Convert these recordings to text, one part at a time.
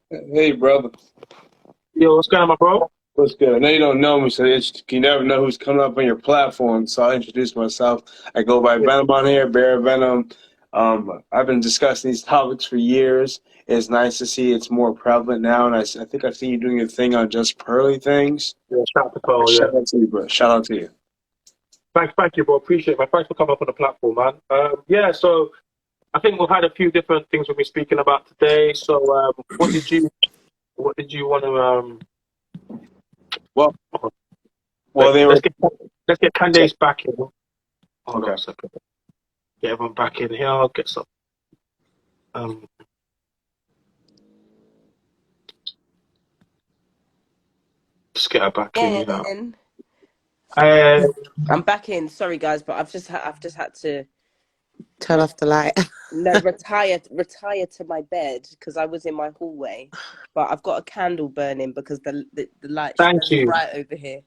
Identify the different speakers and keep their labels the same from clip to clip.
Speaker 1: Hey, brother.
Speaker 2: Yo, what's going on, my bro?
Speaker 1: What's good? I know you don't know me, so you never know who's coming up on your platform. So I'll introduce myself. I go by
Speaker 2: Yeah.
Speaker 1: Venom on here, Bear Venom. I've been discussing these topics for years. It's nice to see it's more prevalent now, and I think I've seen you doing your thing on Just Pearly Things.
Speaker 2: Yeah, shout out to Pearl, yeah.
Speaker 1: Shout out to you, bro. Shout out to you.
Speaker 2: Thank you, bro. Appreciate it, man. Thanks for coming up on the platform, man. Yeah, so I think we've had a few different things we'll be speaking about today. So, what did you want to,
Speaker 1: Well,
Speaker 2: hold on,
Speaker 1: well, they were
Speaker 2: let's get Candace back in. Hold on
Speaker 1: okay.
Speaker 2: a second. Get everyone back in here. I'll get some, um, just get her back in, you know.
Speaker 3: Again.
Speaker 2: Uh,
Speaker 3: I'm back in. Sorry, guys, but I've just had to
Speaker 4: Turn off the light.
Speaker 3: no retire to my bed because I was in my hallway, but I've got a candle burning because the light
Speaker 2: thank
Speaker 3: shines
Speaker 2: you.
Speaker 3: bright over here.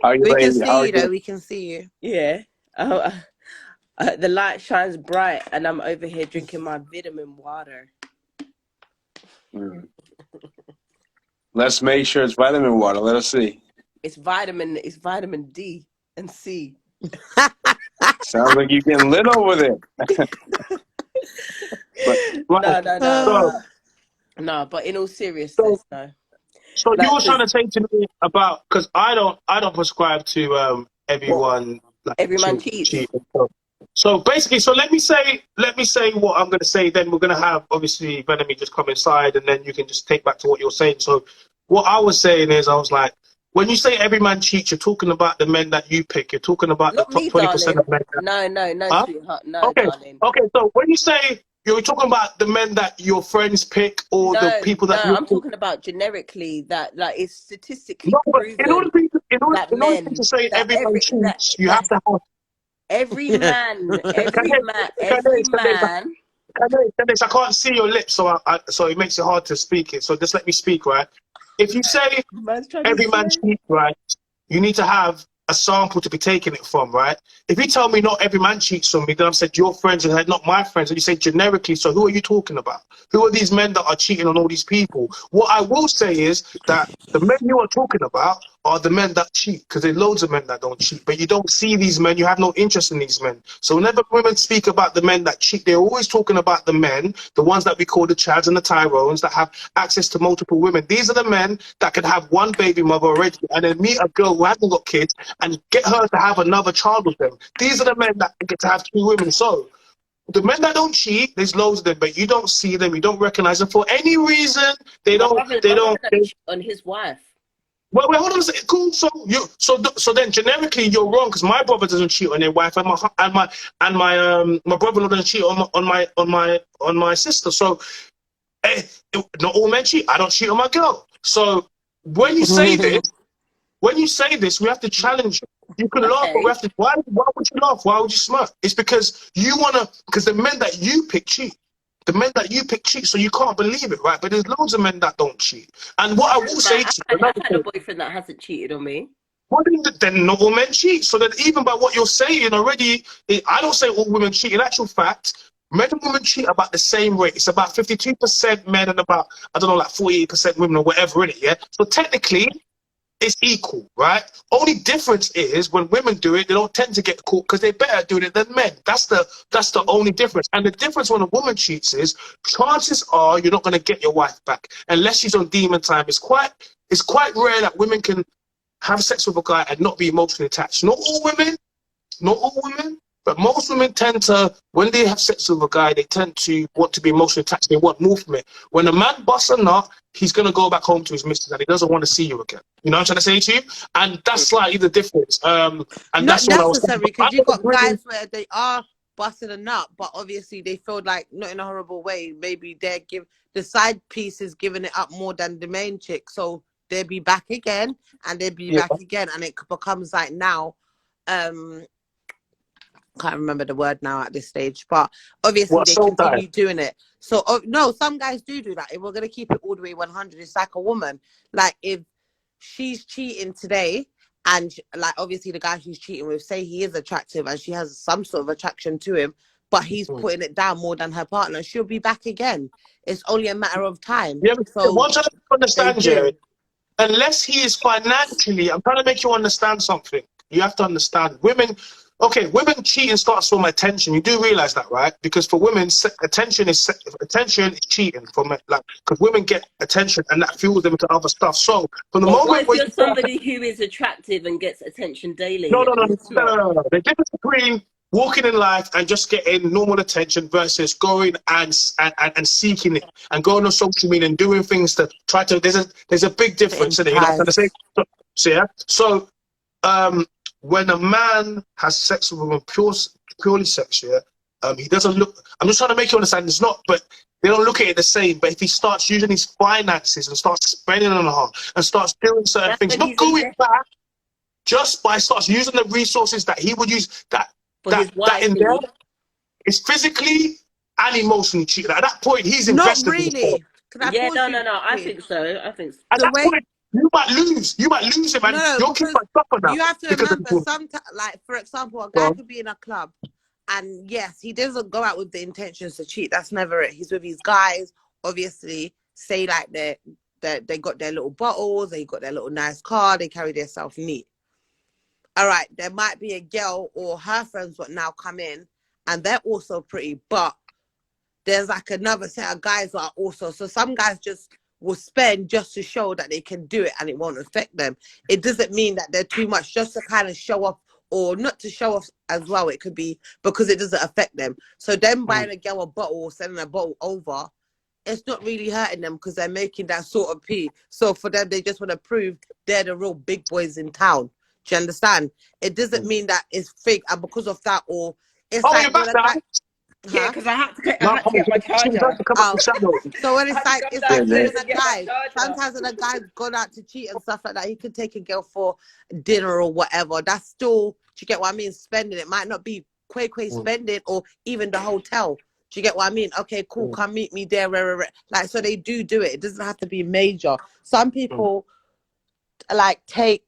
Speaker 1: How you
Speaker 4: We can
Speaker 1: ladies? How
Speaker 4: see
Speaker 1: are
Speaker 4: you though.
Speaker 1: you?
Speaker 4: We can see you.
Speaker 3: Yeah. Oh, the light shines bright, and I'm over here drinking my vitamin water.
Speaker 1: Mm. Let's make sure it's vitamin water. Let us see.
Speaker 3: It's vitamin D and C.
Speaker 1: Sounds like you're getting lit over there. But
Speaker 2: Right.
Speaker 3: No, no, no,
Speaker 2: So,
Speaker 4: Uh,
Speaker 3: no, no. But in all
Speaker 2: so,
Speaker 3: seriousness, no.
Speaker 2: so you
Speaker 3: Like,
Speaker 2: were trying
Speaker 3: because
Speaker 2: to say to me about, because I don't prescribe to
Speaker 3: what
Speaker 2: everyone like
Speaker 3: every man
Speaker 2: cheat.
Speaker 3: cheats.
Speaker 2: So basically, so let me say what I'm going to say. Then we're going to have obviously Benemy just come inside, and then you can just take back to what you're saying. So what I was saying is, I was like, when you say every man cheats, you're talking about the men that you pick. You're talking about the
Speaker 3: Not
Speaker 2: top
Speaker 3: me,
Speaker 2: 20% of
Speaker 3: darling.
Speaker 2: men.
Speaker 3: No, no, no,
Speaker 2: Huh?
Speaker 3: sweetheart. No,
Speaker 2: Okay,
Speaker 3: darling.
Speaker 2: okay. So when you say you're talking about the men that your friends pick or the
Speaker 3: No,
Speaker 2: people
Speaker 3: no.
Speaker 2: that you
Speaker 3: I'm
Speaker 2: pick,
Speaker 3: talking about generically that, like, it's statistically
Speaker 2: no, but
Speaker 3: proven
Speaker 2: in order for you to say every man cheats, you have
Speaker 3: that
Speaker 2: to have.
Speaker 3: every man.
Speaker 2: Candace, I can't see your lips, so it makes it hard to speak it. So just let me speak, right? If you say
Speaker 3: Man's trying to
Speaker 2: every man
Speaker 3: say.
Speaker 2: cheats, right? You need to have a sample to be taking it from, right? If you tell me not every man cheats on me, then I've said your friends and not my friends, and you say generically, so who are you talking about? Who are these men that are cheating on all these people? What I will say is that the men you are talking about are the men that cheat, because there's loads of men that don't cheat, but you don't see these men, you have no interest in these men. So whenever women speak about the men that cheat, they're always talking about the men, the ones that we call the Chads and the Tyrones, that have access to multiple women. These are the men that can have one baby mother already and then meet a girl who hasn't got kids and get her to have another child with them. These are the men that get to have two women. So the men that don't cheat, there's loads of them, but you don't see them, you don't recognize them for any reason. They don't. They
Speaker 3: My brother
Speaker 2: don't.
Speaker 3: doesn't cheat on his wife.
Speaker 2: Wait, hold on a second. Cool. So then generically you're wrong because my brother doesn't cheat on their wife and my brother-in-law doesn't cheat on my sister. So eh, not all men cheat. I don't cheat on my girl. So when you say this, we have to challenge you. You can laugh, but we
Speaker 3: Okay.
Speaker 2: have to. Why would you laugh? Why would you smirk? It's because you wanna. Because the men that you pick cheat. The men that you pick cheat, so you can't believe it, right? But there's loads of men that don't cheat. And what I will say to you,
Speaker 3: I've
Speaker 2: another
Speaker 3: had a
Speaker 2: thing,
Speaker 3: boyfriend that hasn't cheated on me.
Speaker 2: well, then not all men cheat. So that even by what you're saying already, I don't say all women cheat. In actual fact, men and women cheat about the same rate. It's about 52% men and about, I don't know, like 48% women or whatever in it, yeah? So technically, it's equal, right? Only difference is when women do it, they don't tend to get caught because they're better at doing it than men. That's the only difference. And the difference when a woman cheats is chances are you're not going to get your wife back unless she's on demon time. It's quite rare that women can have sex with a guy and not be emotionally attached. Not all women, but most women tend to, when they have sex with a guy, they tend to want to be emotionally attached. They want more from it. When a man busts a nut, he's going to go back home to his missus and he doesn't want to see you again. You know what I'm trying to say to you? And that's slightly the difference. And
Speaker 4: Not
Speaker 2: that's what I was saying.
Speaker 4: necessary,
Speaker 2: But I
Speaker 4: because you
Speaker 2: don't
Speaker 4: got
Speaker 2: agree.
Speaker 4: guys where they are busting a nut, but obviously they feel like not in a horrible way. Maybe the side piece is giving it up more than the main chick, so they'll be back again and they'll be
Speaker 2: Yeah.
Speaker 4: back again, and it becomes like now. Can't remember the word now at this stage, but obviously
Speaker 2: What,
Speaker 4: they
Speaker 2: soul tie?
Speaker 4: continue doing it. So no, some guys do that. If we're gonna keep it all the way 100, it's like a woman. Like if she's cheating today, and like obviously the guy she's cheating with, say he is attractive and she has some sort of attraction to him, but he's putting it down more than her partner, she'll be back again. It's only a matter of time.
Speaker 2: Yeah, but
Speaker 4: So
Speaker 2: once I understand,
Speaker 4: they do.
Speaker 2: Jerry, unless he is financially, I'm trying to make you understand something. You have to understand, women cheating starts from attention. You do realize that, right? Because for women, attention is cheating from it, like, because women get attention and that fuels them into other stuff. So from the
Speaker 5: Well, what
Speaker 2: moment
Speaker 5: if
Speaker 2: where
Speaker 5: you're somebody who is attractive and gets attention daily?
Speaker 2: no.
Speaker 5: and it's not?
Speaker 2: The difference between walking in life and just getting normal attention versus going and seeking it and going on social media and doing things to try to. There's a big difference in it. You know what I'm saying? So yeah. So when a man has sex with a woman purely sex, yeah, he doesn't look. I'm just trying to make you understand. It's not, but they don't look at it the same. But if he starts using his finances and starts spending on her and starts doing certain
Speaker 5: That's
Speaker 2: things,
Speaker 5: when
Speaker 2: not going back, just by starts using the resources that he would use, that
Speaker 5: his wife,
Speaker 2: in there is physically and emotionally cheating. At that point, he's
Speaker 4: Not
Speaker 2: invested.
Speaker 4: really. Can I
Speaker 5: Yeah,
Speaker 4: pause
Speaker 5: no.
Speaker 4: you
Speaker 5: I
Speaker 4: quickly?
Speaker 5: think so. I think so.
Speaker 2: At
Speaker 4: The
Speaker 2: that
Speaker 4: way
Speaker 2: point, you might lose. You might lose him, and
Speaker 4: No,
Speaker 2: your kid
Speaker 4: because
Speaker 2: might suffer now.
Speaker 4: you have to
Speaker 2: because of
Speaker 4: remember,
Speaker 2: the-
Speaker 4: sometimes, like for example, a guy
Speaker 2: Well-
Speaker 4: could be in a club, and yes, he doesn't go out with the intentions to cheat. That's never it. He's with his guys, obviously. Say like they got their little bottles, they got their little nice car, they carry themselves neat. All right, there might be a girl or her friends what now come in, and they're also pretty, but there's like another set of guys that are also. So some guys just will spend just to show that they can do it and it won't affect them. It doesn't mean that they're too much just to kind of show off, or not to show off as well. It could be because it doesn't affect them. So them buying a girl a bottle or sending a bottle over, it's not really hurting them because they're making that sort of pee. So for them, they just want to prove they're the real big boys in town. Do you understand? It doesn't mean that it's fake, and because of that, or it's
Speaker 2: Oh, you're
Speaker 4: like
Speaker 2: back now.
Speaker 5: Yeah, because I had to get my charger.
Speaker 4: So when it's like
Speaker 5: Yeah,
Speaker 4: even
Speaker 5: man.
Speaker 4: a guy, sometimes when a guy's gone out to cheat and stuff like that, he could take a girl for dinner or whatever. That's still, do you get what I mean? Spending. It might not be quay spending, or even the hotel. Do you get what I mean? Okay, cool, come meet me there. Like, so they do it. It doesn't have to be major. Some people take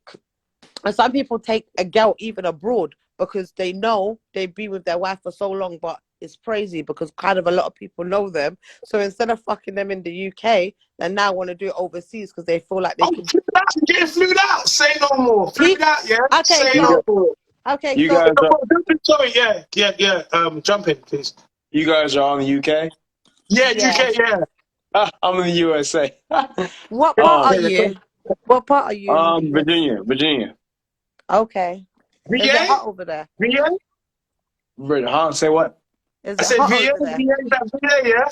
Speaker 4: a girl even abroad because they know they've been with their wife for so long, but it's crazy because kind of a lot of people know them. So instead of fucking them in the UK, they now want to do it overseas because they feel like they can.
Speaker 2: I'm getting flued out. Say no more. Flued out, yeah?
Speaker 4: Okay,
Speaker 2: Say
Speaker 4: so-
Speaker 2: no more.
Speaker 4: Okay,
Speaker 1: You
Speaker 4: so
Speaker 1: guys are,
Speaker 2: Sorry, yeah. Jump in, please.
Speaker 1: you guys are all in the UK?
Speaker 2: Yeah,
Speaker 4: Yeah.
Speaker 2: UK, yeah.
Speaker 1: I'm in the USA.
Speaker 4: what part are
Speaker 2: yeah,
Speaker 4: you? What part are you? in the US?
Speaker 1: Virginia.
Speaker 4: Okay. Is it
Speaker 2: VA?
Speaker 4: hot over there?
Speaker 2: VA?
Speaker 1: Huh? Say what?
Speaker 4: Is
Speaker 2: I
Speaker 4: it
Speaker 2: said
Speaker 4: hot
Speaker 2: VA,
Speaker 4: over there?
Speaker 2: VA, that VA, yeah?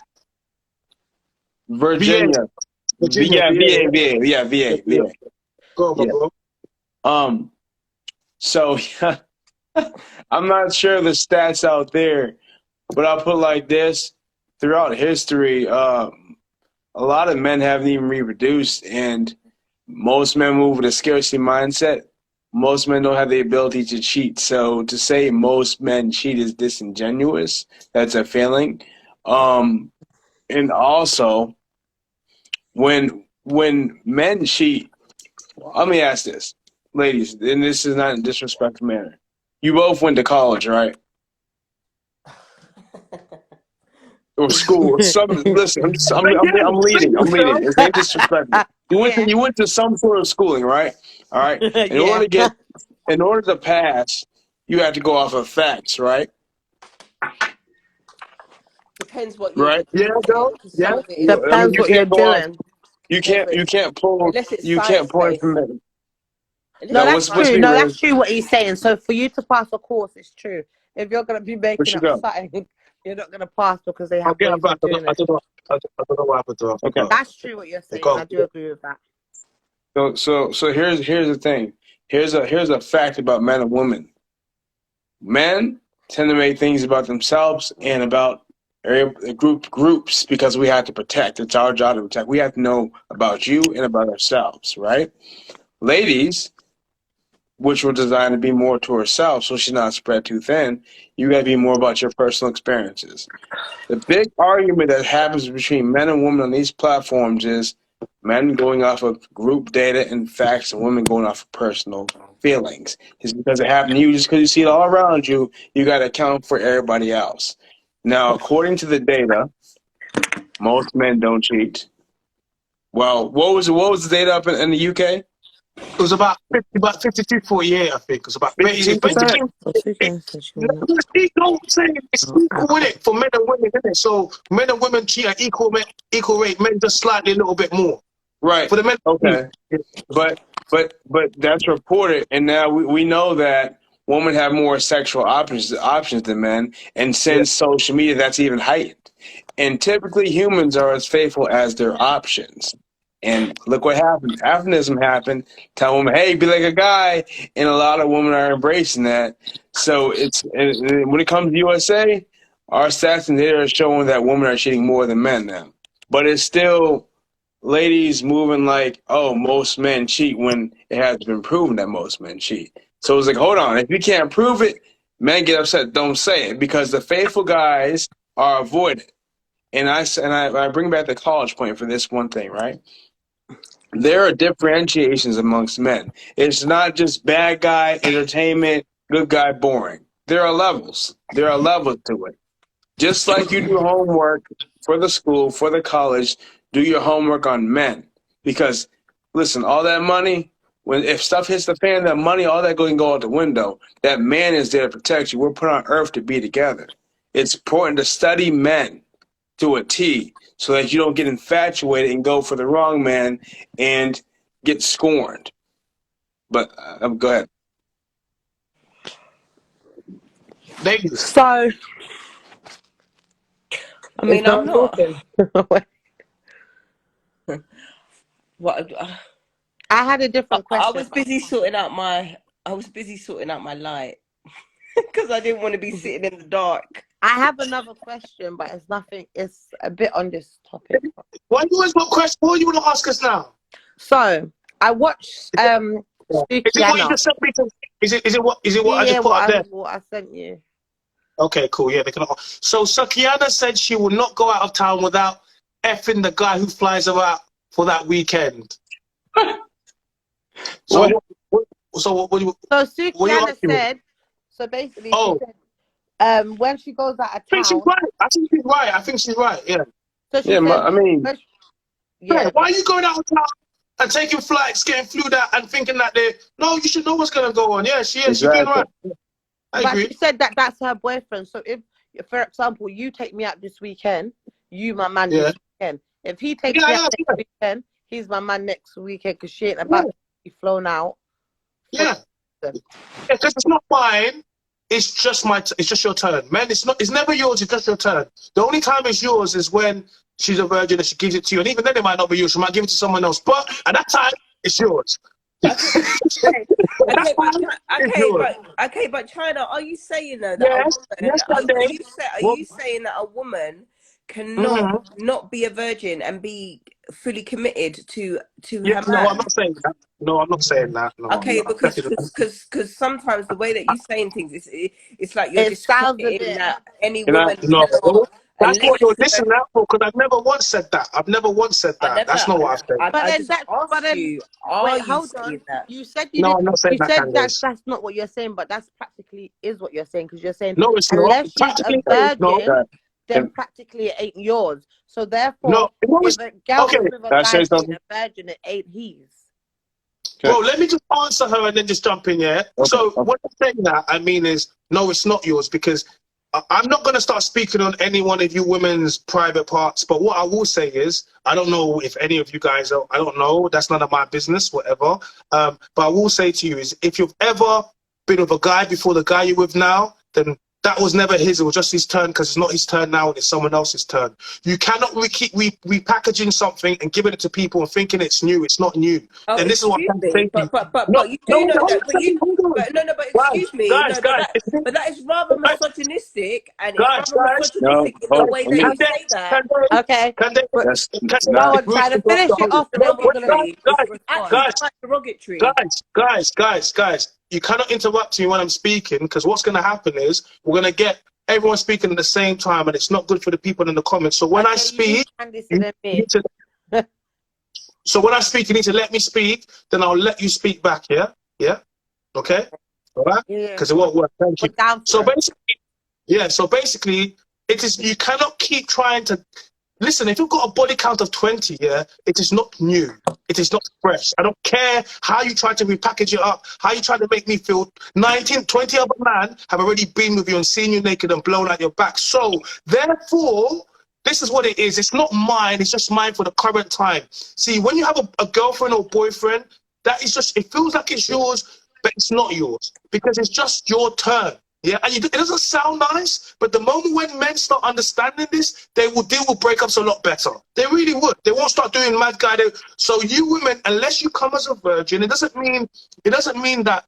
Speaker 1: Virginia. VA.
Speaker 2: Go,
Speaker 1: Yeah.
Speaker 2: go.
Speaker 1: So I'm not sure the stats out there, but I'll put it like this: throughout history, a lot of men haven't even reproduced, and most men move with a scarcity mindset. Most men don't have the ability to cheat. So to say most men cheat is disingenuous. That's a failing. And also, when men cheat, let me ask this, ladies, and this is not in a disrespectful manner. You both went to college, right? Or school. Listen, I'm leading. It's ain't disrespectful. You went to some sort of schooling, right? All right. In order to pass, you have to go off of facts, right?
Speaker 3: Depends what you
Speaker 1: Right?
Speaker 2: Yeah, go. Yeah.
Speaker 4: Depends what you're doing.
Speaker 1: You can't pull.
Speaker 3: Unless it's
Speaker 1: You can't point
Speaker 3: science-based.
Speaker 1: from it.
Speaker 4: No,
Speaker 1: No,
Speaker 4: that's
Speaker 1: what's
Speaker 4: true.
Speaker 1: be
Speaker 4: No,
Speaker 1: real?
Speaker 4: that's true what he's saying. So for you to pass a course, it's true. If you're gonna be making
Speaker 1: you
Speaker 4: up
Speaker 1: go?
Speaker 4: something, you're not gonna pass because they
Speaker 2: I'll
Speaker 4: have
Speaker 2: get
Speaker 4: ways
Speaker 2: back.
Speaker 4: of doing it.
Speaker 2: I don't know what happened to her.
Speaker 1: Okay.
Speaker 4: That's true what you're saying.
Speaker 2: Go.
Speaker 4: I do agree with that.
Speaker 1: So here's the thing. Here's a fact about men and women. Men tend to make things about themselves and about groups because we have to protect. It's our job to protect. We have to know about you and about ourselves, right? Ladies, which were designed to be more to herself, so she's not spread too thin. You got to be more about your personal experiences. The big argument that happens between men and women on these platforms is men going off of group data and facts and women going off of personal feelings. It's because it happened to you. Just because you see it all around you, you got to account for everybody else. Now, according to the data, most men don't cheat. Well, what was the data up in the UK?
Speaker 2: It was about 52-48, I think. It was about
Speaker 1: 52%?
Speaker 2: basically.
Speaker 4: What's he gonna say? She will not-
Speaker 2: It's equal, I'm saying it's equal in it for men and women, isn't it? So men and women cheat at equal rate. Men just slightly a little bit more.
Speaker 1: Right.
Speaker 2: For the men,
Speaker 1: Okay. But that's reported, and now we know that women have more sexual options than men, and since social media, that's even heightened. And typically, humans are as faithful as their options. And look what happened. Feminism happened. Tell women, hey, be like a guy, and a lot of women are embracing that. So when it comes to USA, our stats and data are showing that women are cheating more than men now. But it's still ladies moving like, oh, most men cheat when it has been proven that most men cheat. So it's like, hold on, if you can't prove it, men get upset. Don't say it, because the faithful guys are avoided. And I bring back the college point for this one thing, right? There are differentiations amongst men. It's not just bad guy, entertainment, good guy, boring. There are levels. There are levels to it. Just like you do homework for the school, for the college, do your homework on men. Because, listen, all that money, if stuff hits the fan, that money, all that can go out the window. That man is there to protect you. We're put on earth to be together. It's important to study men to a T so that you don't get infatuated and go for the wrong man and get scorned. But go ahead.
Speaker 2: ladies.
Speaker 4: So,
Speaker 3: I mean, I'm not. What?
Speaker 4: I had a different question.
Speaker 3: I was busy sorting out my light because I didn't want to be sitting in the dark.
Speaker 4: I have another question, but it's nothing. It's a bit on this topic.
Speaker 2: Why you always got questions? What do you want to ask us now?
Speaker 4: So I watched
Speaker 2: Is it what you
Speaker 4: Sukiana.
Speaker 2: just sent me to? Is it what I just put
Speaker 4: what
Speaker 2: up there?
Speaker 4: what I sent you.
Speaker 2: Okay, cool. Yeah, they can. So Sukiana said she will not go out of town without effing the guy who flies her out for that weekend. So what do you?
Speaker 4: So
Speaker 2: What are you
Speaker 4: Sukiana
Speaker 2: asking me?
Speaker 4: said. So basically,
Speaker 2: Oh.
Speaker 4: she said, when she goes out of
Speaker 2: I think she's
Speaker 4: town.
Speaker 2: right. I think she's right. Yeah.
Speaker 4: So she
Speaker 1: Yeah,
Speaker 4: said,
Speaker 1: I mean,
Speaker 2: Yeah. Why are you going out of town and taking flights, getting flew out, and thinking that they? No, you should know what's gonna go on. Yeah, she is. She's doing right. I
Speaker 4: But
Speaker 2: agree.
Speaker 4: she said that that's her boyfriend. So if, for example, you take me out this weekend, you my man this weekend. If he takes me out next weekend, he's my man next weekend because she ain't about to be flown out.
Speaker 2: Yeah. Because it's not mine. It's just it's just your turn, man. It's never yours. It's just your turn. The only time it's yours is when she's a virgin and she gives it to you, and even then it might not be yours. She might give it to someone else. But at that time, it's yours.
Speaker 3: Okay, but China, are you saying though that are you saying that a woman cannot not be a virgin and be fully committed to her man?
Speaker 2: No, I'm not saying that. No, I'm not saying that. No,
Speaker 3: okay, because sometimes the way that you're saying things, it's like you're discrediting that any woman.
Speaker 2: No. That's what you're listening out for, because I've never once said that. That's not what I've said.
Speaker 4: Hold on. You said
Speaker 2: No, I'm not saying that.
Speaker 4: That's not what you're saying, but that's practically is what you're saying, because you're saying
Speaker 2: no, it's
Speaker 4: unless
Speaker 2: not.
Speaker 4: she's a virgin, then practically it ain't yours. So therefore, if a girl is with a guy being a virgin, it ain't his.
Speaker 2: Bro, let me just answer her and then just jump in, yeah? What I'm saying that, I mean is, no, it's not yours, because I'm not going to start speaking on any one of you women's private parts, but what I will say is, I don't know if any of you guys I don't know, that's none of my business, whatever. But I will say to you is, if you've ever been with a guy before the guy you're with now, then that was never his, it was just his turn, because it's not his turn now, it's someone else's turn. You cannot keep repackaging something and giving it to people and thinking it's new. It's not new.
Speaker 3: Oh,
Speaker 2: and this is what I'm saying.
Speaker 3: But you do know that. But excuse me.
Speaker 2: Guys,
Speaker 3: but that is rather misogynistic, and it's rather misogynistic in the way that you say that.
Speaker 4: Okay.
Speaker 2: No,
Speaker 4: try to finish it off.
Speaker 2: Guys, you cannot interrupt me when I'm speaking, because what's going to happen is we're going to get everyone speaking at the same time, and it's not good for the people in the comments. So when I speak, you need to let me speak, then I'll let you speak back, yeah? Yeah? Okay? All right? Because it won't work. Thank you. So basically, you cannot keep trying to. Listen, if you've got a body count of 20, yeah, it is not new. It is not fresh. I don't care how you try to repackage it up, how you try to make me feel 19, 20 other men have already been with you and seen you naked and blown out your back. So, therefore, this is what it is. It's not mine. It's just mine for the current time. See, when you have a girlfriend or boyfriend, that is just, it feels like it's yours, but it's not yours because it's just your turn. Yeah, and it doesn't sound nice, but the moment when men start understanding this, they will deal with breakups a lot better. They really would. They won't start doing mad guy. So you women, unless you come as a virgin, it doesn't mean that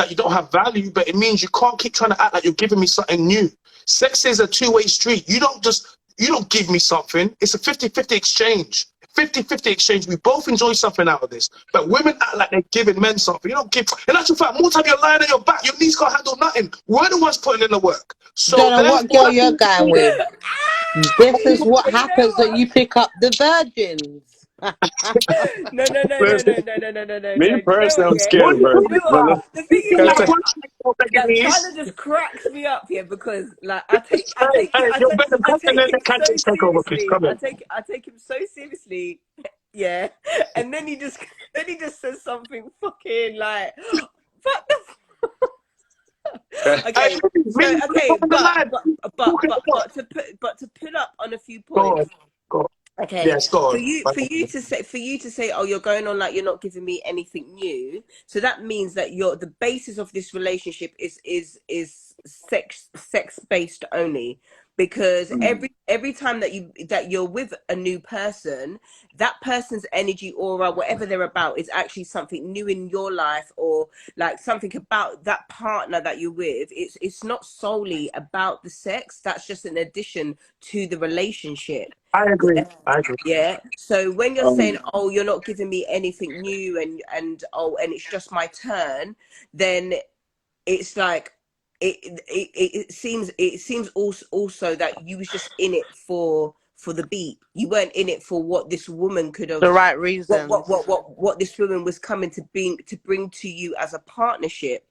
Speaker 2: you don't have value, but it means you can't keep trying to act like you're giving me something new. Sex is a two-way street. You don't give me something. It's a 50-50 exchange. 50-50 exchange. We both enjoy something out of this. But women act like they're giving men something. You don't give. In actual fact, more time you're lying on your back, your knees can't handle nothing. We're the ones putting in the work. So
Speaker 4: Don't know what girl you're going with. This is what happens when you pick up the virgins.
Speaker 3: No.
Speaker 1: Me personally, I'm scared of
Speaker 3: You
Speaker 1: virgins.
Speaker 3: know what? The thing is,
Speaker 1: That's
Speaker 3: that kind of just cracks me up here because, like, I take him so seriously. I take him so seriously, yeah. And then he just says something fucking like, what the. Okay, but to put up on a few points.
Speaker 2: Go on.
Speaker 3: Okay.
Speaker 2: Yes, go on.
Speaker 3: For you to say, oh, you're going on like you're not giving me anything new. So that means that the basis of this relationship is sex based only. Because every time that you're with a new person, that person's energy, aura, whatever they're about, is actually something new in your life, or like something about that partner that you're with. It's not solely about the sex. That's just an addition to the relationship.
Speaker 2: I agree.
Speaker 3: Yeah.
Speaker 2: I agree.
Speaker 3: Yeah. So when you're saying, oh, you're not giving me anything new, and it's just my turn, then it's like. It seems also that you was just in it for the beat. You weren't in it for what this woman could have,
Speaker 4: The right reasons.
Speaker 3: what this woman was coming to bring to you as a partnership.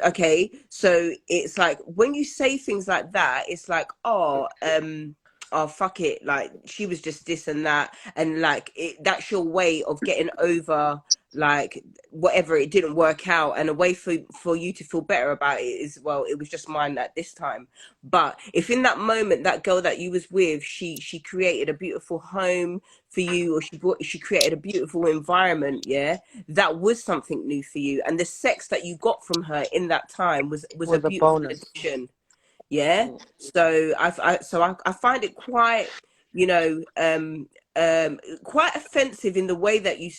Speaker 3: Okay, so it's like when you say things like that, it's like, oh fuck it, like she was just this and that, and like that's your way of getting over like whatever it didn't work out, and a way for you to feel better about it is, well, it was just mine at this time. But if in that moment that girl that you was with, she created a beautiful home for you, or she created a beautiful environment, yeah, that was something new for you, and the sex that you got from her in that time was a beautiful
Speaker 4: bonus
Speaker 3: addition. Yeah, so I find it quite, quite offensive in the way that you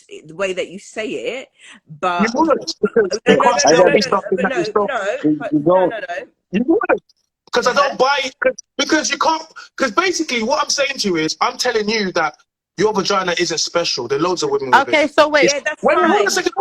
Speaker 3: say it, but
Speaker 2: You would, because
Speaker 3: no,
Speaker 2: you can't still be something that you still.
Speaker 3: no.
Speaker 2: You would, because I don't buy it. Because you can't. Because basically, what I'm saying to you is, I'm telling you that your vagina isn't special. There are loads of women with
Speaker 4: Okay,
Speaker 2: it.
Speaker 4: so wait.
Speaker 3: Yeah, that's
Speaker 2: Hold on
Speaker 3: fine.
Speaker 2: a second.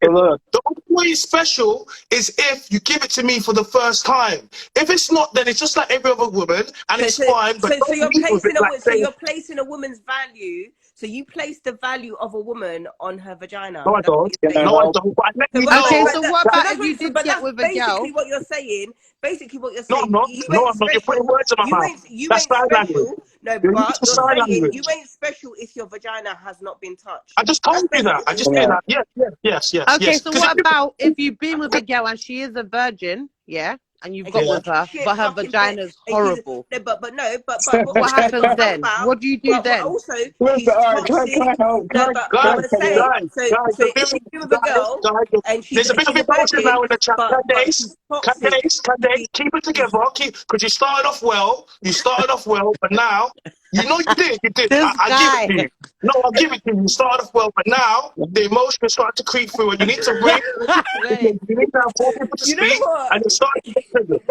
Speaker 1: Look,
Speaker 2: The only way it's special is if you give it to me for the first time. If it's not, then it's just like every other woman, and it's fine. But
Speaker 3: So you're
Speaker 2: don't leave with it like saying,
Speaker 3: you're placing a woman's value. So you place the value of a woman on her vagina.
Speaker 2: no, I
Speaker 3: That's what
Speaker 2: don't.
Speaker 3: you're saying.
Speaker 2: No, I don't. But I let you
Speaker 4: Okay,
Speaker 2: know.
Speaker 4: so what about if you did
Speaker 3: But
Speaker 4: get
Speaker 3: that's
Speaker 4: with a girl?
Speaker 3: basically what you're saying. Basically, what you're
Speaker 2: No,
Speaker 3: saying.
Speaker 2: I'm not. No, I'm not. You're putting words in my mouth.
Speaker 3: You
Speaker 2: That's
Speaker 3: ain't
Speaker 2: sign language.
Speaker 3: special. No,
Speaker 2: You're
Speaker 3: but
Speaker 2: using
Speaker 3: you're
Speaker 2: sign
Speaker 3: saying
Speaker 2: language.
Speaker 3: you ain't special if your vagina has not been touched.
Speaker 2: I just told you that. I just did that. Yes.
Speaker 4: Okay, so
Speaker 2: 'Cause
Speaker 4: what about if you've been with a girl and she is a virgin, yeah, and you've got
Speaker 3: Okay,
Speaker 4: with her,
Speaker 3: shit,
Speaker 4: but her
Speaker 3: fucking
Speaker 4: vagina's
Speaker 3: bitch.
Speaker 4: horrible?
Speaker 3: No, but
Speaker 4: What happens then? What do you do
Speaker 3: but
Speaker 4: then?
Speaker 3: also
Speaker 1: listen,
Speaker 3: she's
Speaker 1: all right,
Speaker 3: toxic.
Speaker 1: can I help?
Speaker 3: No, but I
Speaker 2: guys,
Speaker 3: want to say,
Speaker 2: guys,
Speaker 3: so if you're with a girl and
Speaker 2: there's a bit of
Speaker 3: she's a
Speaker 2: emotion
Speaker 3: virgin,
Speaker 2: now in the chat.
Speaker 3: but she's toxic.
Speaker 2: Keep it together. Because you started off well. But now, you know you did. I give it to you. No, I'll give it to you. You started off well, but now the emotion is starting to creep through, and you need to bring.
Speaker 4: Wait.
Speaker 2: You need to have 4 people to
Speaker 3: You know
Speaker 2: speak,
Speaker 3: what?
Speaker 2: and you're starting to get triggered.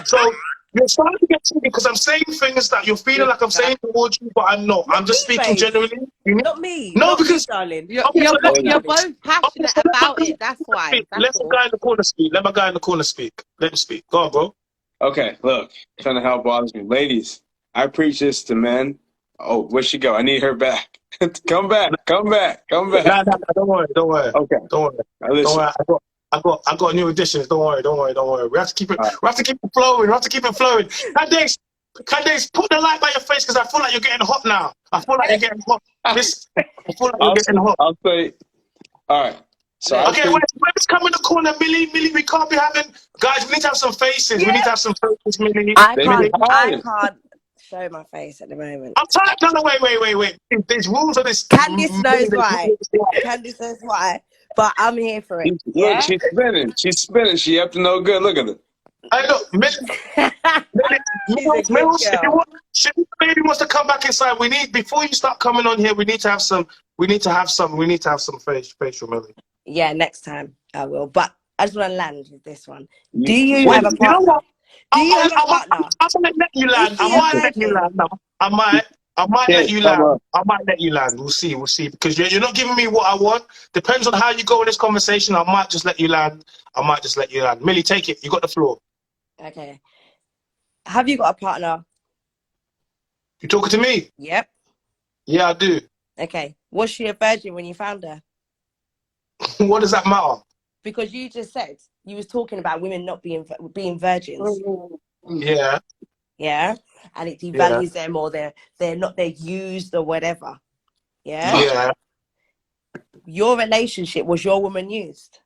Speaker 2: So you're starting to get triggered because I'm saying things that you're feeling like I'm saying towards you, but I'm not. I'm just
Speaker 3: me,
Speaker 2: speaking
Speaker 3: babe.
Speaker 2: generally.
Speaker 3: Not me.
Speaker 2: No,
Speaker 3: not
Speaker 2: because
Speaker 3: me, darling.
Speaker 4: You're
Speaker 3: darling.
Speaker 4: both passionate about it. That's why.
Speaker 2: Let my guy in the corner speak. Let him speak. Go on, bro.
Speaker 1: Okay, look, trying to help bothers me. Ladies, I preach this to men. Oh, where'd she go? I need her back. Come back.
Speaker 2: Nah, don't worry.
Speaker 1: Okay,
Speaker 2: Don't worry.
Speaker 1: now listen.
Speaker 2: I got new additions. Don't worry. We have to keep it. We have to keep it flowing. Candace, Candace, put the light by your face because I feel like you're getting hot now. I feel like you're getting hot. I feel like you're getting hot.
Speaker 1: I'll say, all right. So I
Speaker 2: Okay,
Speaker 1: think
Speaker 2: where's come in the corner, Millie? Millie, we can't be having guys. We need to have some faces. We need to have some faces, Millie.
Speaker 3: I
Speaker 1: They
Speaker 2: Millie.
Speaker 1: be hiding.
Speaker 3: can't show my face at the moment.
Speaker 2: I'm tired. No, wait. There's rules of this.
Speaker 3: Candice knows
Speaker 2: Millie,
Speaker 3: why. Candice knows why. But I'm here for it.
Speaker 1: Look, she's spinning. She's spinning. She up to no good. Look at it.
Speaker 2: Hey, look, Millie.
Speaker 3: She's a good
Speaker 2: Mills,
Speaker 3: girl.
Speaker 2: if the baby wants to come back inside, we need before you start coming on here. We need to have some. We need to have some facial, Millie.
Speaker 3: Yeah, next time I will. But I just want to land with this one.
Speaker 1: You-
Speaker 3: Do you
Speaker 2: Wait,
Speaker 3: have a
Speaker 2: you know
Speaker 3: partner?
Speaker 2: what?
Speaker 3: Do you have a partner?
Speaker 2: I'm gonna let you land.
Speaker 3: Is she
Speaker 2: I might
Speaker 3: a
Speaker 2: let you
Speaker 3: virgin?
Speaker 2: land. No, I might
Speaker 1: Yeah,
Speaker 2: let you land. I might let you land. We'll see. Because you're not giving me what I want. Depends on how you go in this conversation. I might just let you land. Millie, take it. You got the floor.
Speaker 3: Okay. Have you got a partner?
Speaker 2: You talking to me?
Speaker 3: Yep.
Speaker 2: Yeah, I do.
Speaker 3: Okay. Was she a virgin when you found her?
Speaker 2: What does that matter?
Speaker 3: Because you just said you was talking about women not being virgins.
Speaker 2: Yeah.
Speaker 3: Yeah. And it devalues them, or they're used or whatever. Yeah.
Speaker 2: Yeah.
Speaker 3: Your relationship, was your woman used?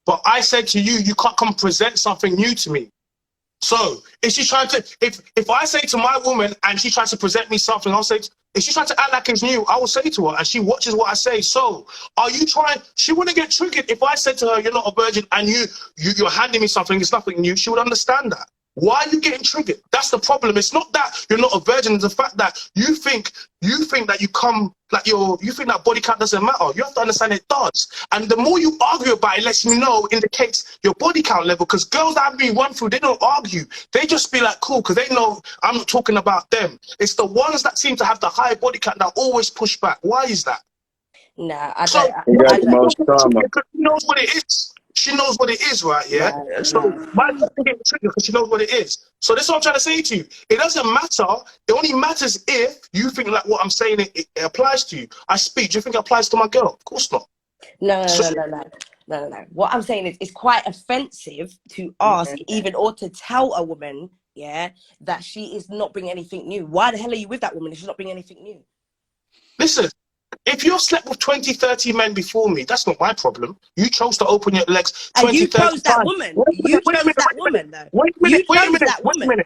Speaker 2: But I said to you, you can't come present something new to me. So if she trying to, if I say to my woman and she tries to present me something, I'll say, if she tries to act like it's new, I will say to her, and she watches what I say. So are you trying? She wouldn't get triggered if I said to her, "You're not a virgin," and you're handing me something. It's nothing new. She would understand that. Why are you getting triggered? That's the problem. It's not that you're not a virgin. It's the fact that you think that you think that body count doesn't matter. You have to understand it does. And the more you argue about it, lets me know indicates your body count level. Because girls that have been run through, they don't argue. They just be like, cool, because they know I'm not talking about them. It's the ones that seem to have the high body count that always push back. Why is that?
Speaker 3: No, I
Speaker 2: So
Speaker 3: don't.
Speaker 1: You got the most trauma.
Speaker 2: she knows what it is. She knows what it is, right? Yeah.
Speaker 3: No,
Speaker 2: So my doesn't get triggered because she knows what it is. So this is what I'm trying to say to you. It doesn't matter. It only matters if you think like what I'm saying it applies to you. I speak. Do you think it applies to my girl? Of course not.
Speaker 3: No. What I'm saying is, it's quite offensive to ask, even or to tell a woman, yeah, that she is not bringing anything new. Why the hell are you with that woman if she's not bringing anything new?
Speaker 2: Listen, if you've slept with 20, 30 men before me, that's not my problem. You chose to open your legs 20,
Speaker 3: And you
Speaker 2: 30
Speaker 3: chose that
Speaker 2: times.
Speaker 3: woman.
Speaker 2: Wait a
Speaker 3: You
Speaker 2: minute,
Speaker 3: chose that woman, though.
Speaker 2: Wait a minute,
Speaker 3: You chose that woman.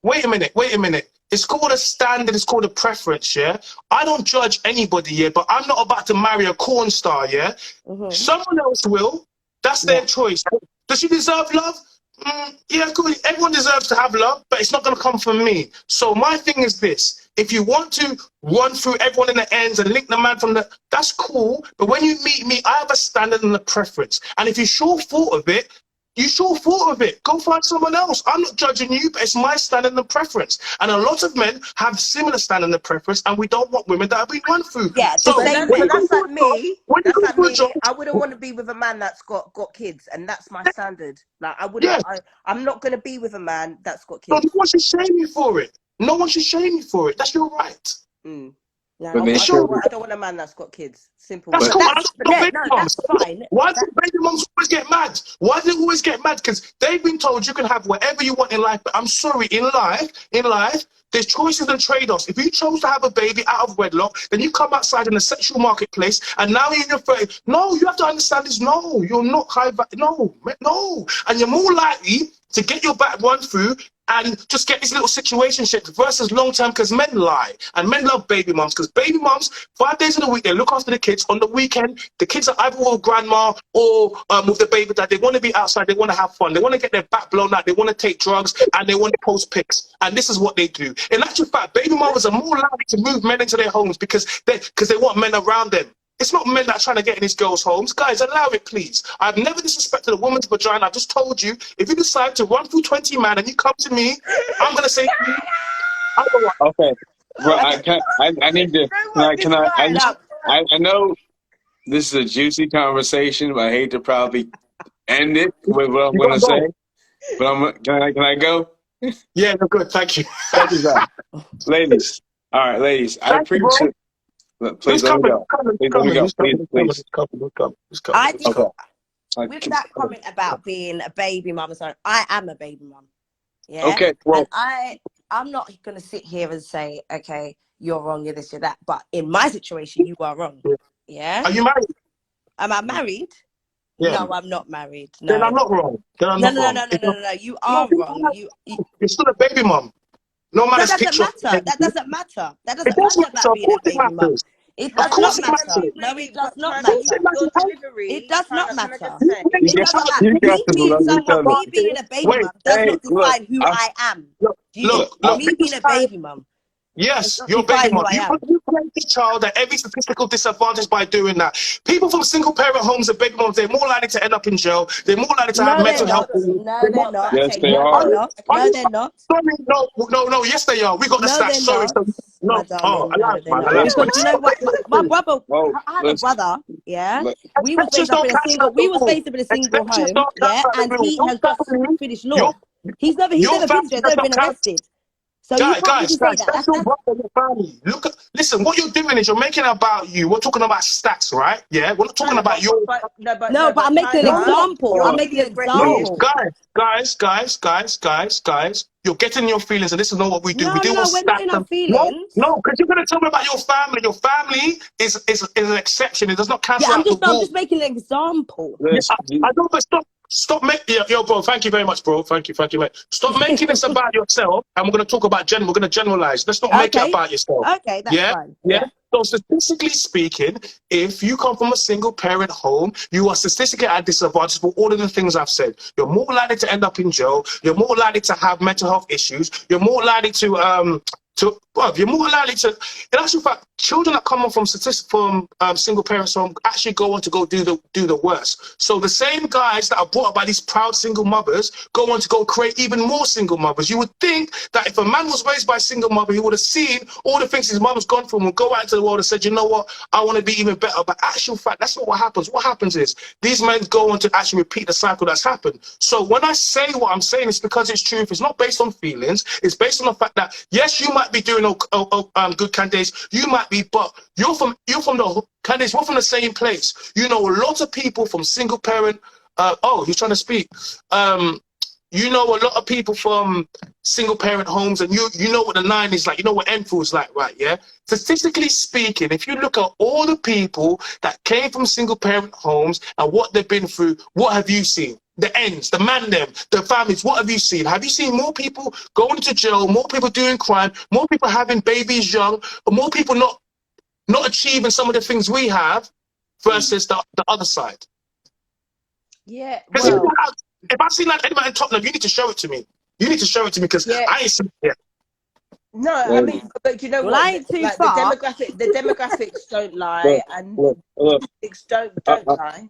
Speaker 2: Wait a minute. It's called a standard, it's called a preference, yeah? I don't judge anybody, yeah, but I'm not about to marry a corn star, yeah?
Speaker 3: Mhm.
Speaker 2: Someone else will. That's their choice. Does she deserve love? Yeah, good. Everyone deserves to have love, but it's not going to come from me. So my thing is this. If you want to run through everyone in the ends and link the man from that's cool. But when you meet me, I have a standard and a preference. And if you sure thought of it, go find someone else. I'm not judging you, but it's my standard and preference. And a lot of men have similar standard and preference, and we don't want women that have been run through.
Speaker 3: Yeah,
Speaker 2: So
Speaker 3: the same
Speaker 2: when
Speaker 3: thing.
Speaker 2: you go
Speaker 5: That's
Speaker 2: for
Speaker 5: like
Speaker 2: a job-
Speaker 5: me.
Speaker 2: when you
Speaker 5: That's
Speaker 2: go
Speaker 5: like
Speaker 2: for a
Speaker 5: me.
Speaker 2: job-
Speaker 5: I wouldn't want to be with a man that's got kids, and that's my standard. Like I wouldn't. I'm not going to be with a man that's got
Speaker 2: No
Speaker 5: kids.
Speaker 2: one should shame you for it. No one should shame you for it. That's your right.
Speaker 5: Mm.
Speaker 3: No,
Speaker 1: But they
Speaker 5: I
Speaker 1: should.
Speaker 5: don't want a man that's got kids. Simple.
Speaker 2: That's
Speaker 3: but
Speaker 2: cool.
Speaker 3: that's,
Speaker 2: I don't
Speaker 3: yeah,
Speaker 2: baby
Speaker 3: no,
Speaker 2: moms.
Speaker 3: that's fine.
Speaker 2: Why do baby moms always get mad? Why do they always get mad? Because they've been told you can have whatever you want in life. But I'm sorry, in life, there's choices and trade-offs. If you chose to have a baby out of wedlock, then you come outside in the sexual marketplace, and now you're in your 30s. No, you have to understand this. No, you're not high value. No. And you're more likely to get your back run through and just get these little situationships versus long term, because men lie and men love baby moms, because baby moms 5 days in a week they look after the kids. On the weekend the kids are either with grandma or with the baby dad. They want to be outside, they want to have fun, they want to get their back blown out, they want to take drugs, and they want to post pics, and this is what they do. In actual fact, baby mothers are more likely to move men into their homes because they want men around them. It's not men that are trying to get in these girls' homes. Guys, allow it, please. I've never disrespected a woman's vagina. I've just told you, if you decide to run through 20 men and you come to me, I'm going to say,
Speaker 1: Okay, bro, I need to. I know this is a juicy conversation, but I hate to probably end it with what I'm going to say. But can I go?
Speaker 2: yeah, no, good. Thank you.
Speaker 1: Thank you, guys. Ladies. All right, ladies. I appreciate. Please let me go. Please let me go. Please.
Speaker 3: I think
Speaker 1: Okay.
Speaker 3: with that comment about being a baby mum, sorry, I am a baby mum. Yeah.
Speaker 1: Okay. Well,
Speaker 3: And
Speaker 6: I'm not gonna sit here and say, okay, you're wrong, you're this, you're that. But in my situation, you are wrong. Yeah.
Speaker 2: Are you married?
Speaker 6: Am I married?
Speaker 2: Yeah.
Speaker 6: No, I'm not married.
Speaker 2: Then I'm
Speaker 6: No.
Speaker 2: not wrong. Then I'm
Speaker 6: No,
Speaker 2: not
Speaker 6: no, no,
Speaker 2: wrong.
Speaker 6: no, no,
Speaker 2: If
Speaker 6: no, no, no. You
Speaker 2: no,
Speaker 6: are wrong.
Speaker 2: you're still a baby mum. No man
Speaker 6: That
Speaker 2: has
Speaker 6: doesn't
Speaker 2: picture of
Speaker 6: matter. That doesn't matter. That
Speaker 2: it
Speaker 6: doesn't
Speaker 2: does
Speaker 6: matter
Speaker 2: matter.
Speaker 6: about
Speaker 2: Of
Speaker 6: being a
Speaker 2: course it
Speaker 6: baby mum.
Speaker 2: matters.
Speaker 6: It
Speaker 2: Of
Speaker 6: does
Speaker 2: course
Speaker 6: not
Speaker 2: it
Speaker 6: matter.
Speaker 2: matters.
Speaker 6: No, it does not
Speaker 2: Don't say
Speaker 6: matter.
Speaker 2: man
Speaker 5: Your
Speaker 2: has
Speaker 5: delivery,
Speaker 6: It does not
Speaker 5: Tyler, can I just
Speaker 6: matter.
Speaker 5: say?
Speaker 2: you
Speaker 6: It
Speaker 2: get
Speaker 6: doesn't
Speaker 2: shot.
Speaker 6: matter.
Speaker 1: You guys
Speaker 6: Me
Speaker 1: are
Speaker 6: being
Speaker 1: let me
Speaker 6: someone,
Speaker 1: tell you.
Speaker 6: me being a baby
Speaker 2: Wait,
Speaker 6: mum does
Speaker 1: Hey,
Speaker 6: not
Speaker 1: look,
Speaker 6: define who I am.
Speaker 2: look,
Speaker 6: Do you
Speaker 2: look,
Speaker 6: get?
Speaker 2: look.
Speaker 6: Me being a baby mum does
Speaker 2: Yes,
Speaker 6: not
Speaker 2: you're a baby
Speaker 6: define who
Speaker 2: mom.
Speaker 6: I
Speaker 2: You
Speaker 6: am.
Speaker 2: place the child at every statistical disadvantage by doing that. People from single parent homes and baby moms, they're more likely to end up in jail. They're more likely to have
Speaker 6: No, they're
Speaker 2: mental health
Speaker 6: not.
Speaker 2: issues.
Speaker 6: No,
Speaker 2: They're
Speaker 6: they're
Speaker 2: more,
Speaker 6: not.
Speaker 1: yes,
Speaker 5: Okay,
Speaker 1: they
Speaker 6: No, they're
Speaker 2: are,
Speaker 1: are.
Speaker 6: not.
Speaker 2: are
Speaker 6: No,
Speaker 2: you
Speaker 6: they're not.
Speaker 2: sorry? No, yes, they are. We got the
Speaker 6: No,
Speaker 2: stats.
Speaker 6: they're
Speaker 2: Sorry.
Speaker 6: not.
Speaker 2: So,
Speaker 6: My
Speaker 2: no,
Speaker 6: darling,
Speaker 2: allow
Speaker 6: no,
Speaker 2: it,
Speaker 6: they're
Speaker 2: man.
Speaker 6: not.
Speaker 2: Allow it.
Speaker 6: Because you know what? My brother,
Speaker 1: Well,
Speaker 6: I have a
Speaker 1: listen,
Speaker 6: brother, yeah.
Speaker 1: let-
Speaker 6: We was
Speaker 2: Exceptions
Speaker 6: raised up
Speaker 2: don't
Speaker 6: in a
Speaker 2: cancel
Speaker 6: single,
Speaker 2: out the
Speaker 6: we was
Speaker 2: rule.
Speaker 6: raised up in a single
Speaker 2: Exceptions
Speaker 6: home,
Speaker 2: don't
Speaker 6: yeah,
Speaker 2: cancel out the
Speaker 6: and
Speaker 2: rule.
Speaker 6: he
Speaker 2: Your
Speaker 6: has just
Speaker 2: family,
Speaker 6: finished
Speaker 2: your
Speaker 6: law. He's
Speaker 2: your
Speaker 6: never
Speaker 2: family
Speaker 6: been to jail, he's
Speaker 2: does
Speaker 6: never
Speaker 2: not
Speaker 6: been
Speaker 2: count.
Speaker 6: arrested. So you can't even say that.
Speaker 2: That's your brother, your family. Look, listen. What you're doing is you're making it about you. We're talking about stats, right? Yeah, we're not talking
Speaker 5: Tyler,
Speaker 2: about your.
Speaker 6: No, but I'm making an
Speaker 2: No, no,
Speaker 6: example.
Speaker 1: hold
Speaker 6: I'm
Speaker 1: on.
Speaker 6: making an
Speaker 5: aggressive.
Speaker 6: example.
Speaker 2: guys. You're getting your feelings, and this is not what we do. We
Speaker 6: No, no,
Speaker 2: deal
Speaker 6: no,
Speaker 2: with
Speaker 6: we're not
Speaker 2: stats.
Speaker 6: in our
Speaker 2: No,
Speaker 6: feelings.
Speaker 2: no, because you're going to tell me about your family. Your family is an exception. It does not
Speaker 6: Yeah,
Speaker 2: cancel out the
Speaker 6: I'm
Speaker 2: rule.
Speaker 6: just making an example.
Speaker 2: Yeah,
Speaker 1: listen,
Speaker 2: I know, but stop making, yo, bro. Thank you very much, bro. Thank you, mate. Stop making this about yourself, and we're going to talk about We're going to generalize. Let's not make it
Speaker 6: Okay.
Speaker 2: about yourself.
Speaker 6: Okay, that's
Speaker 2: Yeah,
Speaker 6: fine.
Speaker 2: yeah.
Speaker 6: Yeah.
Speaker 2: So statistically speaking, if you come from a single parent home, you are statistically at disadvantage for all of the things I've said. You're more likely to end up in jail. You're more likely to have mental health issues. You're more likely you're more likely to. In actual fact, children that come from single parents home actually go on to go do the worst. So the same guys that are brought up by these proud single mothers go on to go create even more single mothers. You would think that if a man was raised by a single mother, he would have seen all the things his mother's gone through and go out into the world and said, you know what, I want to be even better. But actual fact, that's not what happens. What happens is these men go on to actually repeat the cycle that's happened. So when I say what I'm saying, it's because it's truth. It's not based on feelings. It's based on the fact that yes, you might be doing good candidates. You might be, but you're from the candidates. We're from the same place. You know, a lot of people from single parent. You're trying to speak. You know, a lot of people from single parent homes, and you know what the line is like. You know what Enfield is like, right? Yeah. Statistically speaking, if you look at all the people that came from single parent homes and what they've been through, what have you seen? The ends, the man them, the families, what have you seen? Have you seen more people going to jail, more people doing crime, more people having babies young, more people not achieving some of the things we have versus the other side?
Speaker 5: Yeah,
Speaker 2: Because
Speaker 5: well,
Speaker 2: if I've seen like anyone in Tottenham, you need to show it to me. You need to show it to me because
Speaker 5: yeah.
Speaker 2: I ain't seen it yet.
Speaker 5: No, I mean, but you know
Speaker 6: Well,
Speaker 5: what?
Speaker 6: I ain't too
Speaker 5: Like
Speaker 6: far.
Speaker 5: the demographics don't lie,
Speaker 1: look,
Speaker 5: and
Speaker 1: look.
Speaker 5: statistics don't
Speaker 1: I,
Speaker 5: lie.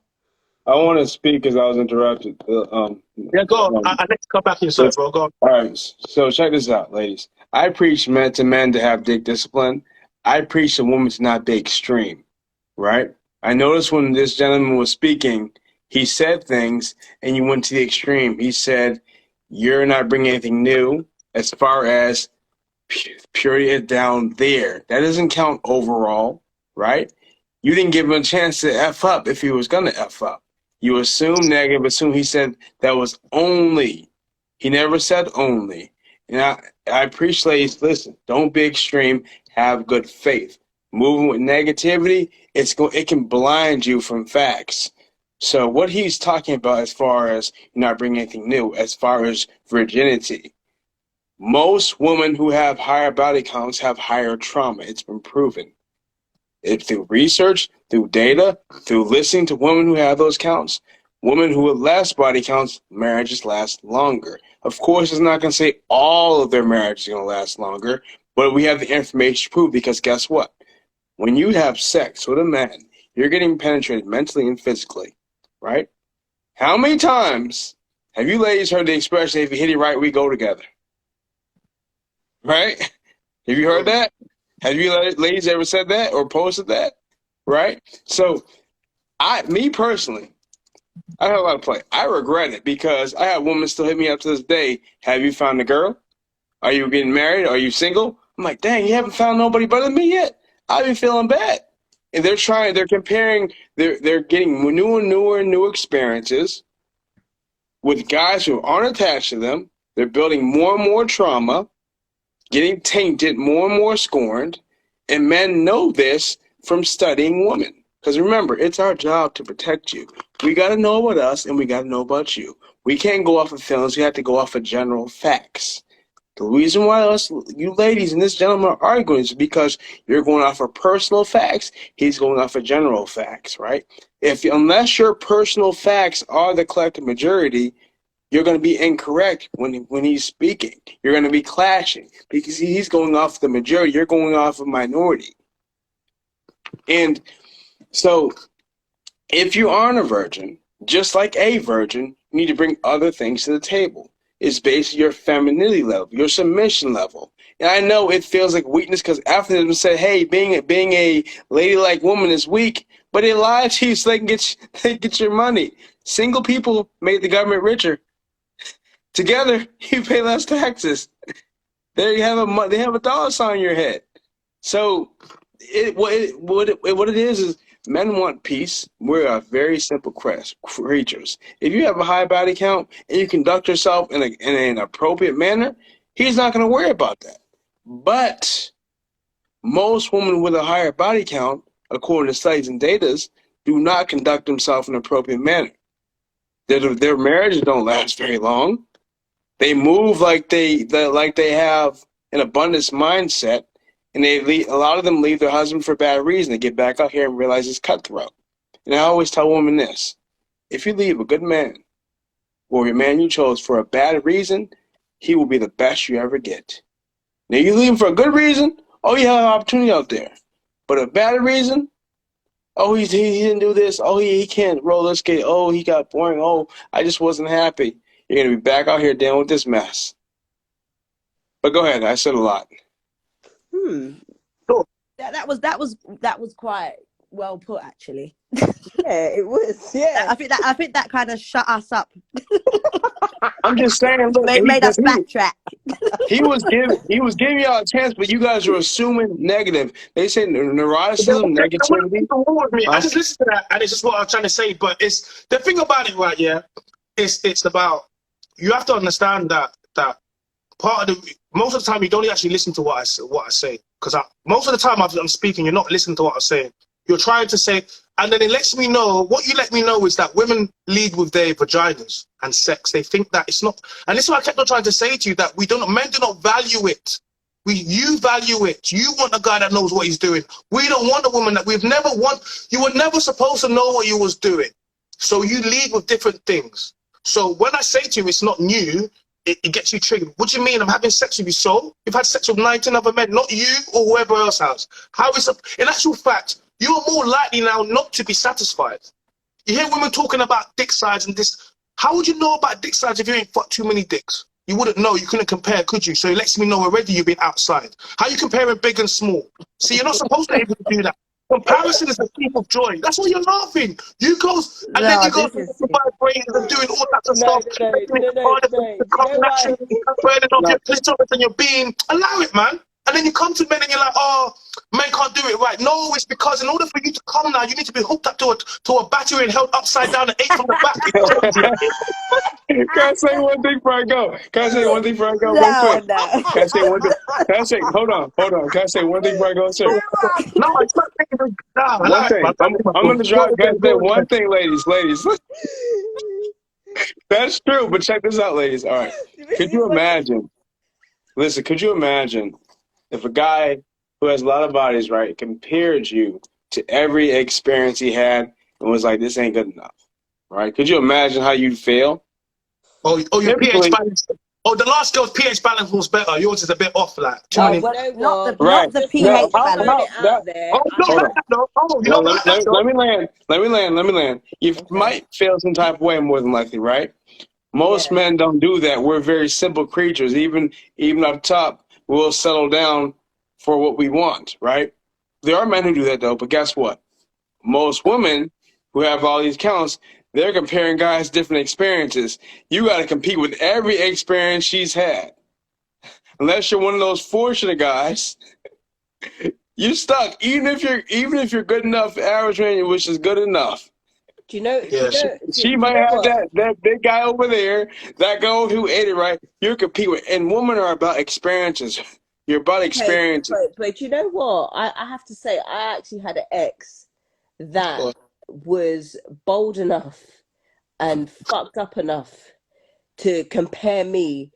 Speaker 1: I want to speak because I was interrupted.
Speaker 2: Yeah, go on. I need to come back inside, bro. Go on.
Speaker 1: All right, so check this out, ladies. I preach men to have dick discipline. I preach a woman to not be extreme, right? I noticed when this gentleman was speaking, he said things and you went to the extreme. He said, you're not bringing anything new as far as purity is down there. That doesn't count overall, right? You didn't give him a chance to F up if he was going to F up. You assume negative, assume he said that was only. He never said only. And I preach, ladies, listen, don't be extreme. Have good faith. Moving with negativity, it can blind you from facts. So what he's talking about as far as not bringing anything new, as far as virginity, most women who have higher body counts have higher trauma. It's been proven. Through research, through data, through listening to women who have those counts, women who have less body counts, marriages last longer. Of course, it's not going to say all of their marriages are going to last longer, but we have the information to prove because guess what? When you have sex with a man, you're getting penetrated mentally and physically, right? How many times have you ladies heard the expression, if you hit it right, we go together? Right? Have you heard that? Have you ladies ever said that or posted that? Right? So, me personally, I have a lot of play. I regret it because I have women still hit me up to this day. Have you found a girl? Are you getting married? Are you single? I'm like, dang, you haven't found nobody better than me yet. I've been feeling bad. And they're comparing, they're getting new experiences with guys who aren't attached to them. They're building more and more trauma. getting tainted, more and more scorned, and men know this from studying women. Because remember, it's our job to protect you. We got to know about us, and we got to know about you. We can't go off of feelings. We have to go off of general facts. The reason why you ladies and this gentleman are arguing is because you're going off of personal facts. He's going off of general facts, right? Unless your personal facts are the collective majority, you're going to be incorrect when he's speaking. You're going to be clashing because he's going off the majority. You're going off of minority. And so if you aren't a virgin, just like a virgin, you need to bring other things to the table. It's based on your femininity level, your submission level. And I know it feels like weakness because Africanism said, hey, being a ladylike woman is weak, but they lie to you so they can get your money. Single people made the government richer. Together, you pay less taxes. There you have they have a dollar sign on your head. So what it is men want peace. We're very simple creatures. If you have a high body count and you conduct yourself in an appropriate manner, he's not going to worry about that. But most women with a higher body count, according to studies and data, do not conduct themselves in an appropriate manner. Their marriages don't last very long. They move like they have an abundance mindset, and a lot of them leave their husband for bad reason. They get back out here and realize it's cutthroat. And I always tell women this: if you leave a good man or your man you chose for a bad reason, he will be the best you ever get. Now you leave him for a good reason, oh, you have an opportunity out there. But a bad reason, oh, he didn't do this, oh, he can't roll this skate, oh, he got boring, oh, I just wasn't happy. You're going to be back out here dealing with this mess. But go ahead. I said a lot.
Speaker 6: That was quite well put, actually.
Speaker 3: Yeah, it was. Yeah,
Speaker 6: I think that kind of shut us up.
Speaker 1: I'm just saying. Look,
Speaker 6: Made us backtrack.
Speaker 1: He was giving y'all a chance, but you guys were assuming negative. They said neuroticism, negativity.
Speaker 2: I just listened to that, and it's just what I was trying to say. But it's the thing about it, right? Yeah, it's about, you have to understand that part of most of the time you don't actually listen to what I say, because most of the time I'm speaking, you're not listening to what I'm saying. You're trying to say, and then it lets me know, what you let me know is that women lead with their vaginas and sex. They think that it's not, and this is what I kept on trying to say to you, that men do not value it. You value it. You want a guy that knows what he's doing. We don't want a woman that you were never supposed to know what you was doing. So you lead with different things. So when I say to you, it's not new, it gets you triggered. What do you mean? I'm having sex with you. So you've had sex with 19 other men, not you or whoever else has. In actual fact, you are more likely now not to be satisfied. You hear women talking about dick size and this. How would you know about dick size if you ain't fucked too many dicks? You wouldn't know. You couldn't compare, could you? So it lets me know already you've been outside. How are you comparing big and small? See, you're not supposed to be able to do that. Comparison is a thief of joy. That's why you're laughing. You go and then you go to vibrating and doing all that stuff. Burning off your clitoris and your being. Allow it, man. And then you come to men and you're like, oh, men can't do it right. No, it's because in order for you to come now, you need to be hooked up to a battery and held upside down and ate from the back.
Speaker 1: Can I say one thing before I go? Can I say one thing before I go?
Speaker 6: No,
Speaker 1: Real quick.
Speaker 6: no.
Speaker 1: Can I say one thing? Can I say, hold on. Can I say one thing before I go, sir?
Speaker 2: No, it's not taking down.
Speaker 1: One thing. I'm going to drop one thing, ladies. That's true, but check this out, ladies. All right. Could you imagine? Listen, could you imagine if a guy who has a lot of bodies, right, compared you to every experience he had and was like, this ain't good enough, right? Could you imagine how you'd feel?
Speaker 2: Oh, your pH balance. Oh, the last girl's pH balance was better. Yours is a bit off, like too many.
Speaker 6: Not the pH balance.
Speaker 1: Let me land. You might feel some type of way, more than likely, right? Most men don't do that. We're very simple creatures. Even up top, we'll settle down for what we want, right? There are men who do that, though, but guess what? Most women who have all these counts, they're comparing guys' different experiences. You got to compete with every experience she's had. Unless you're one of those fortunate guys, you're stuck. Even if you're good enough, average range, which is good enough.
Speaker 3: Do you know?
Speaker 1: She might have that big guy over there, that girl who ate it right. You're competing with, and women are about experiences. You're about to
Speaker 3: Okay,
Speaker 1: experience it.
Speaker 3: but you know what? I have to say, I actually had an ex that
Speaker 2: Well,
Speaker 3: was bold enough and fucked up enough to compare me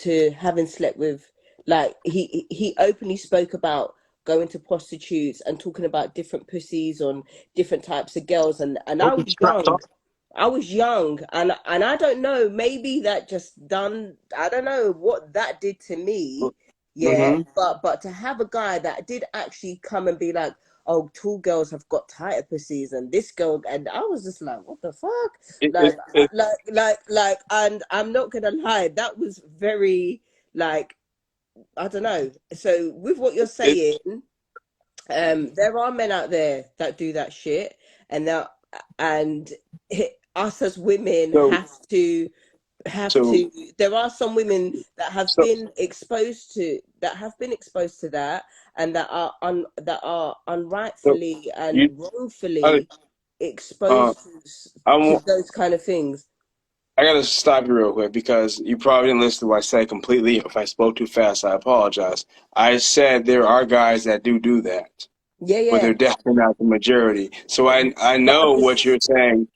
Speaker 3: to having slept with, like, he openly spoke about going to prostitutes and talking about different pussies on different types of girls, and I
Speaker 2: don't be
Speaker 3: was
Speaker 2: strapped
Speaker 3: young.
Speaker 2: up.
Speaker 3: I was young, and I don't know, maybe that just done, I don't know what that did to me. Yeah,
Speaker 1: Mm-hmm.
Speaker 3: but to have a guy that did actually come and be like, oh, tall girls have got tighter pussies, and this girl, and I was just like, what the fuck?
Speaker 1: It,
Speaker 3: Like,
Speaker 1: it, it,
Speaker 3: and I'm not gonna lie, that was very, like, I don't know. So with what you're
Speaker 1: it,
Speaker 3: saying, there are men out there that do that shit, and that, and us as women
Speaker 1: so,
Speaker 3: have
Speaker 1: so,
Speaker 3: to. There are some women that have
Speaker 1: so,
Speaker 3: been exposed to that, and that are
Speaker 1: so
Speaker 3: unrightfully
Speaker 1: you,
Speaker 3: and
Speaker 1: I,
Speaker 3: wrongfully
Speaker 1: uh,
Speaker 3: exposed
Speaker 1: I
Speaker 3: to
Speaker 1: want,
Speaker 3: those kind of things.
Speaker 1: I gotta stop you real quick because you probably didn't listen to what I said completely. If I spoke too fast, I apologize. I said there are guys that do that,
Speaker 3: Yeah,
Speaker 1: but
Speaker 3: yeah.
Speaker 1: they're definitely not the majority. So I
Speaker 3: But
Speaker 1: know what you're saying.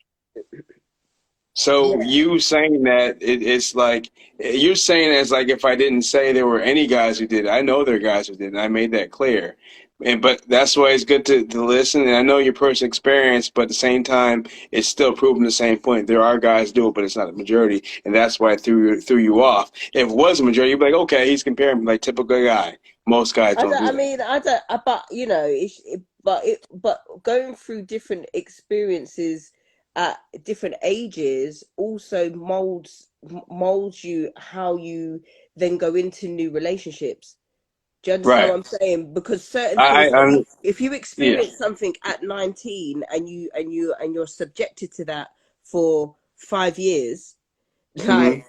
Speaker 1: So
Speaker 3: yeah,
Speaker 1: you saying that it's like you're saying it's like if I didn't say there were any guys who did it. I know there are guys who did, and I made that clear. And but that's why it's good to listen. And I know your personal experience, but at the same time, it's still proving the same point. There are guys who do it, but it's not the majority, and that's why I threw you off. If it was a majority, you'd be like, okay, he's comparing like typical guy. Most guys
Speaker 3: I
Speaker 1: don't
Speaker 3: don't.
Speaker 1: do
Speaker 3: I
Speaker 1: that.
Speaker 3: mean, I don't. But you know, but going through different experiences at different ages also molds you how you then go into new relationships. Do you understand
Speaker 1: Right.
Speaker 3: what I'm saying? Because certain
Speaker 1: I,
Speaker 3: things,
Speaker 1: I I'm
Speaker 3: if you
Speaker 1: yeah.
Speaker 3: experience something at 19 and you're subjected to that for 5 years,
Speaker 1: Hmm.
Speaker 3: like,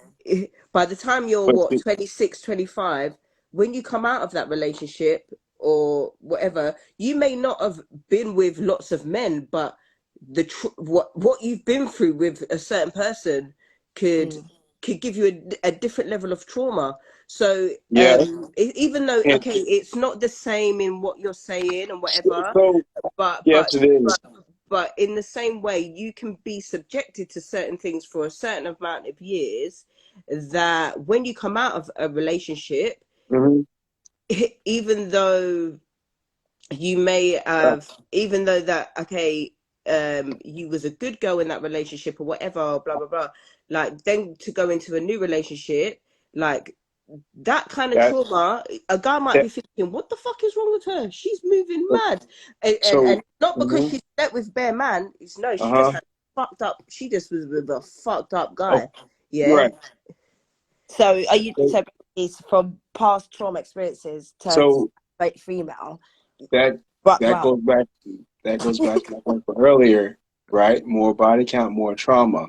Speaker 3: by the time you're
Speaker 1: But
Speaker 3: what, 26, 25, when you come out of that relationship or whatever, you may not have been with lots of men, but what you've been through with a certain person could
Speaker 6: Mm.
Speaker 3: could give you a different level of trauma. So
Speaker 1: yeah.
Speaker 3: even though,
Speaker 1: And
Speaker 3: okay, it's not the same in what you're saying and whatever,
Speaker 1: so
Speaker 3: but
Speaker 1: yes, it is.
Speaker 3: in the same way, you can be subjected to certain things for a certain amount of years, that when you come out of a relationship,
Speaker 1: Hmm.
Speaker 3: even though you may have, even though that, okay, you was a good girl in that relationship or whatever, blah blah blah, like, then to go into a new relationship, like, that kind of
Speaker 1: That
Speaker 3: trauma, a guy might
Speaker 1: that
Speaker 3: be thinking, what the fuck is wrong with her? She's moving mad.
Speaker 1: so.
Speaker 3: And not because
Speaker 1: Hmm.
Speaker 3: she slept with bare man. It's no, she just
Speaker 1: Uh-huh.
Speaker 3: had fucked up. She just was with a fucked up
Speaker 1: Oh,
Speaker 3: guy. Yeah.
Speaker 1: right.
Speaker 6: So are you,
Speaker 1: So,
Speaker 6: so it's from past trauma experiences turned
Speaker 1: so
Speaker 6: straight female,
Speaker 1: that
Speaker 6: but
Speaker 1: that
Speaker 6: well,
Speaker 1: goes back to my point from earlier, right? More body count, more trauma,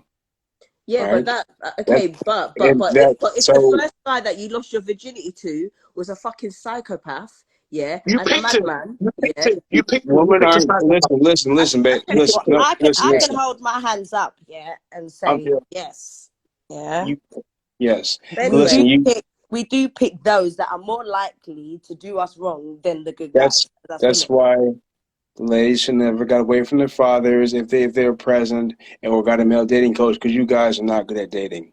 Speaker 3: Yeah, but
Speaker 1: right?
Speaker 3: that,
Speaker 1: That
Speaker 3: okay,
Speaker 1: and that
Speaker 3: but if the
Speaker 1: so
Speaker 3: first guy that you lost your virginity to was a fucking psychopath, yeah,
Speaker 2: You
Speaker 3: and a
Speaker 2: picked him.
Speaker 3: madman,
Speaker 2: You picked
Speaker 3: yeah,
Speaker 2: him. You picked him. You
Speaker 1: women
Speaker 2: picked a
Speaker 1: aren't
Speaker 2: psychopath.
Speaker 1: listen, babe, listen,
Speaker 6: well,
Speaker 1: no, listen,
Speaker 6: I can
Speaker 1: listen.
Speaker 6: hold my hands up, yeah, and
Speaker 1: I'm
Speaker 6: say yes, yeah.
Speaker 1: you yes.
Speaker 3: but
Speaker 6: We
Speaker 3: anyway,
Speaker 6: do
Speaker 1: Listen, you
Speaker 6: pick those that are more likely to do us wrong than the good guys.
Speaker 1: that's
Speaker 6: That's
Speaker 1: that's
Speaker 6: women.
Speaker 1: why the ladies should never got away from their fathers if they're present and or got a male dating coach because you guys are not good at dating.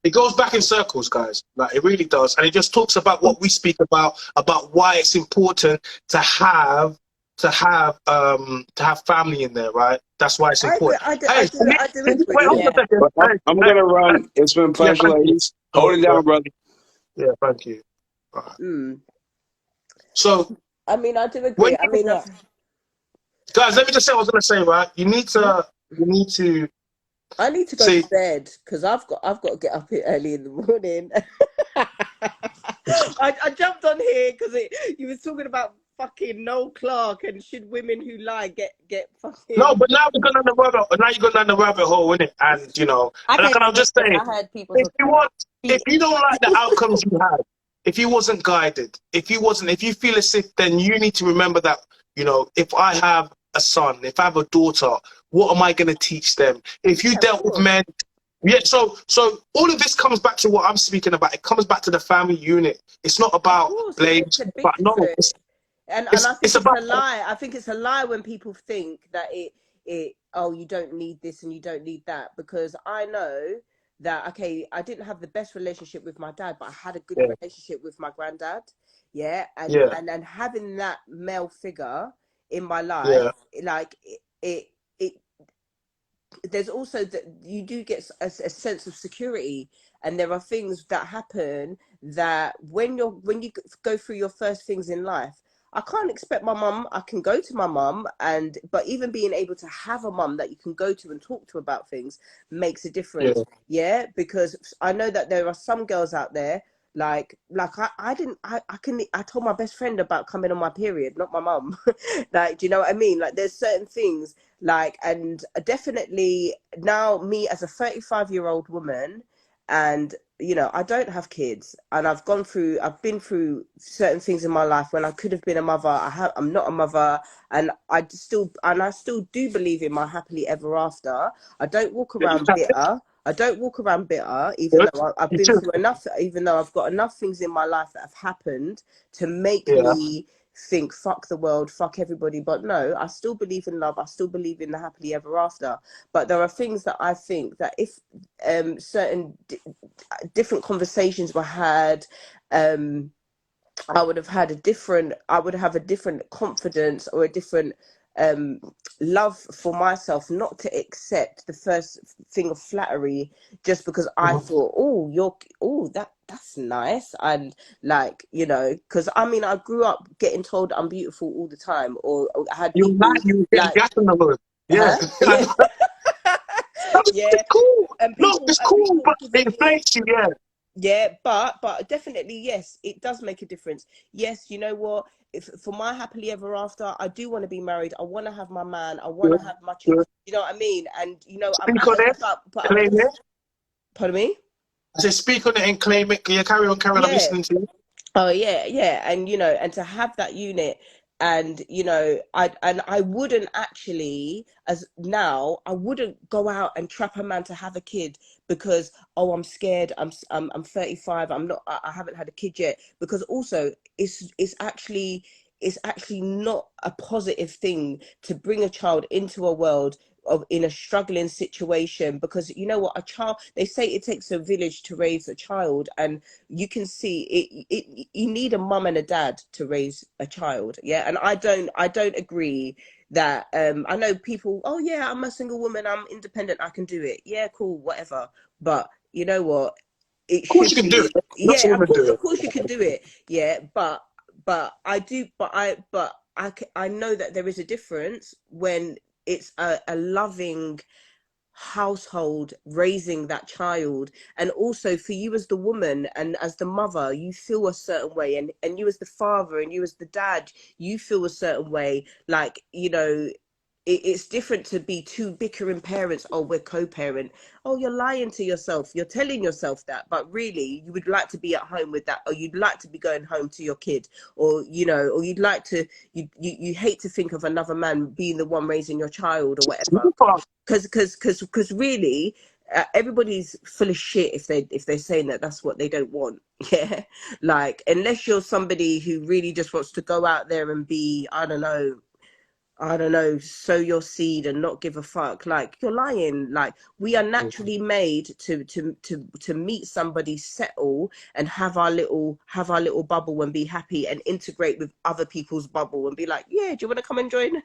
Speaker 2: It goes back in circles, guys. Like, it really does, and it just talks about what we speak about why it's important to have family in there, right? That's why it's important. Hey,
Speaker 3: I do
Speaker 2: wait,
Speaker 3: agree.
Speaker 2: hold on a
Speaker 6: Yeah.
Speaker 2: second.
Speaker 1: But I'm
Speaker 2: Hey,
Speaker 1: gonna run. It's been a
Speaker 2: yeah,
Speaker 1: pleasure,
Speaker 2: thank you.
Speaker 1: ladies.
Speaker 2: No
Speaker 1: Hold it
Speaker 2: worries, bro.
Speaker 1: down, brother.
Speaker 2: Yeah, thank you. All right.
Speaker 3: Mm.
Speaker 2: So,
Speaker 3: I mean, I do
Speaker 2: when
Speaker 3: agree. I mean,
Speaker 6: Yeah.
Speaker 2: guys, let me just say what I was gonna say, right? You need to
Speaker 3: I need to go
Speaker 2: see.
Speaker 3: to bed because I've got to get up early in the morning. I jumped on here because you was talking about fucking Noel Clark and should women who lie get
Speaker 2: No,
Speaker 3: fucking.
Speaker 2: but now we're going down the rabbit. Now you're going down the rabbit hole, innit? And
Speaker 6: I
Speaker 2: and
Speaker 6: came
Speaker 2: I'm
Speaker 6: in here
Speaker 2: just
Speaker 6: because
Speaker 2: saying,
Speaker 6: I heard people
Speaker 2: if
Speaker 6: talking
Speaker 2: you
Speaker 6: about
Speaker 2: want, if you don't like the outcomes you had, if you wasn't guided, if you feel as if, then you need to remember that, if I have a son, if I have a daughter, what am I going to teach them? If you
Speaker 3: Yeah, of
Speaker 2: dealt with
Speaker 3: course.
Speaker 2: men Yeah, so all of this comes back to what I'm speaking about. It comes back to the family unit. It's not
Speaker 5: Of
Speaker 2: about
Speaker 5: course, it
Speaker 2: blame,
Speaker 5: makes a big
Speaker 2: but no,
Speaker 5: difference. And I
Speaker 2: it's
Speaker 5: think it's
Speaker 2: about
Speaker 5: a lie. I think it's a lie when people think that it oh, you don't need this and you don't need that, because I know that, okay, I didn't have the best relationship with my dad, but I had a good
Speaker 2: yeah,
Speaker 5: relationship with my granddad. Yeah,
Speaker 2: yeah,
Speaker 5: and having that male figure in my life,
Speaker 2: yeah.
Speaker 5: like it there's also that you do get a sense of security, and there are things that happen that when you go through your first things in life, I can't expect my mum. I can go to my mum, and but even being able to have a mum that you can go to and talk to about things makes a difference.
Speaker 2: Yeah.
Speaker 5: Yeah, because I know that there are some girls out there, like I didn't I told my best friend about coming on my period, not my mum. Like, do you know what I mean? Like, there's certain things, like, and definitely now, me as a 35-year-old woman, and I don't have kids, and I've been through certain things in my life when I could have been a mother. I'm not a mother, and I still do believe in my happily ever after. I don't walk
Speaker 2: Yeah,
Speaker 5: around
Speaker 2: that's
Speaker 5: bitter. I don't walk around bitter, even
Speaker 2: good.
Speaker 5: though I've
Speaker 2: You
Speaker 5: been
Speaker 2: too.
Speaker 5: through enough, even though I've got enough things in my life that have happened to make
Speaker 2: Yeah.
Speaker 5: me think fuck the world, fuck everybody. But no, I still believe in love. I still believe in the happily ever after. But there are things that I think that if certain different conversations were had, um, I would have a different confidence, or a different um love for myself, not to accept the first thing of flattery just because I
Speaker 2: Mhm.
Speaker 5: thought, oh, that's nice. And like, because I mean, I grew up getting told I'm beautiful all the time, or I had
Speaker 2: You like
Speaker 5: people
Speaker 2: you getting
Speaker 5: like,
Speaker 2: gas in the hood. Yeah.
Speaker 5: huh? Yeah. Yeah,
Speaker 2: It's cool.
Speaker 5: and
Speaker 2: No,
Speaker 5: people
Speaker 2: it's cool, but it
Speaker 5: giving me,
Speaker 2: inflates you. Yeah.
Speaker 5: yeah, but definitely, yes, it does make a difference. Yes, you know what? If for my happily ever after, I do want to be married. I want to have my man. I want to
Speaker 2: Good.
Speaker 5: have my children.
Speaker 2: Good.
Speaker 5: You know what I mean? And I'm
Speaker 2: Speak
Speaker 5: at
Speaker 2: on
Speaker 5: a,
Speaker 2: it.
Speaker 5: but I'm
Speaker 2: Claim it.
Speaker 5: also, pardon me.
Speaker 2: I say speak on it and claim it. Yeah, carry on, carry on. I'm
Speaker 5: Yeah.
Speaker 2: listening to you.
Speaker 5: Oh yeah, yeah, and and to have that unit, and I wouldn't actually, as now, I wouldn't go out and trap a man to have a kid because, oh, I'm scared. I'm 35. I haven't had a kid yet, because also it's actually not a positive thing to bring a child into a world of in a struggling situation, because you know what, a child, they say it takes a village to raise a child, and you can see you need a mum and a dad to raise a child. Yeah, and I don't agree that I know people, oh yeah, I'm a single woman, I'm independent, I can do it. Yeah, cool, whatever. But you know what, it
Speaker 2: Of course
Speaker 5: should
Speaker 2: you can do
Speaker 5: be,
Speaker 2: it. Lots of
Speaker 5: yeah, of
Speaker 2: women
Speaker 5: course,
Speaker 2: do
Speaker 5: of
Speaker 2: it.
Speaker 5: course you can do it. Yeah, but I do, but I know that there is a difference when it's a loving household raising that child, and also for you as the woman and as the mother, you feel a certain way, and you as the father and you as the dad, you feel a certain way, like, it's different to be two bickering parents. Oh, we're co-parent. Oh, you're lying to yourself, you're telling yourself that, but really you would like to be at home with that, or you'd like to be going home to your kid, or you'd like to, you hate to think of another man being the one raising your child or whatever, because really, everybody's full of shit if they're saying that that's what they don't want. Yeah, like, unless you're somebody who really just wants to go out there and be, I don't know, sow your seed and not give a fuck. Like, you're lying. Like, we are naturally made to meet somebody, settle, and have our little bubble and be happy and integrate with other people's bubble and be like, yeah, do you want to come and join?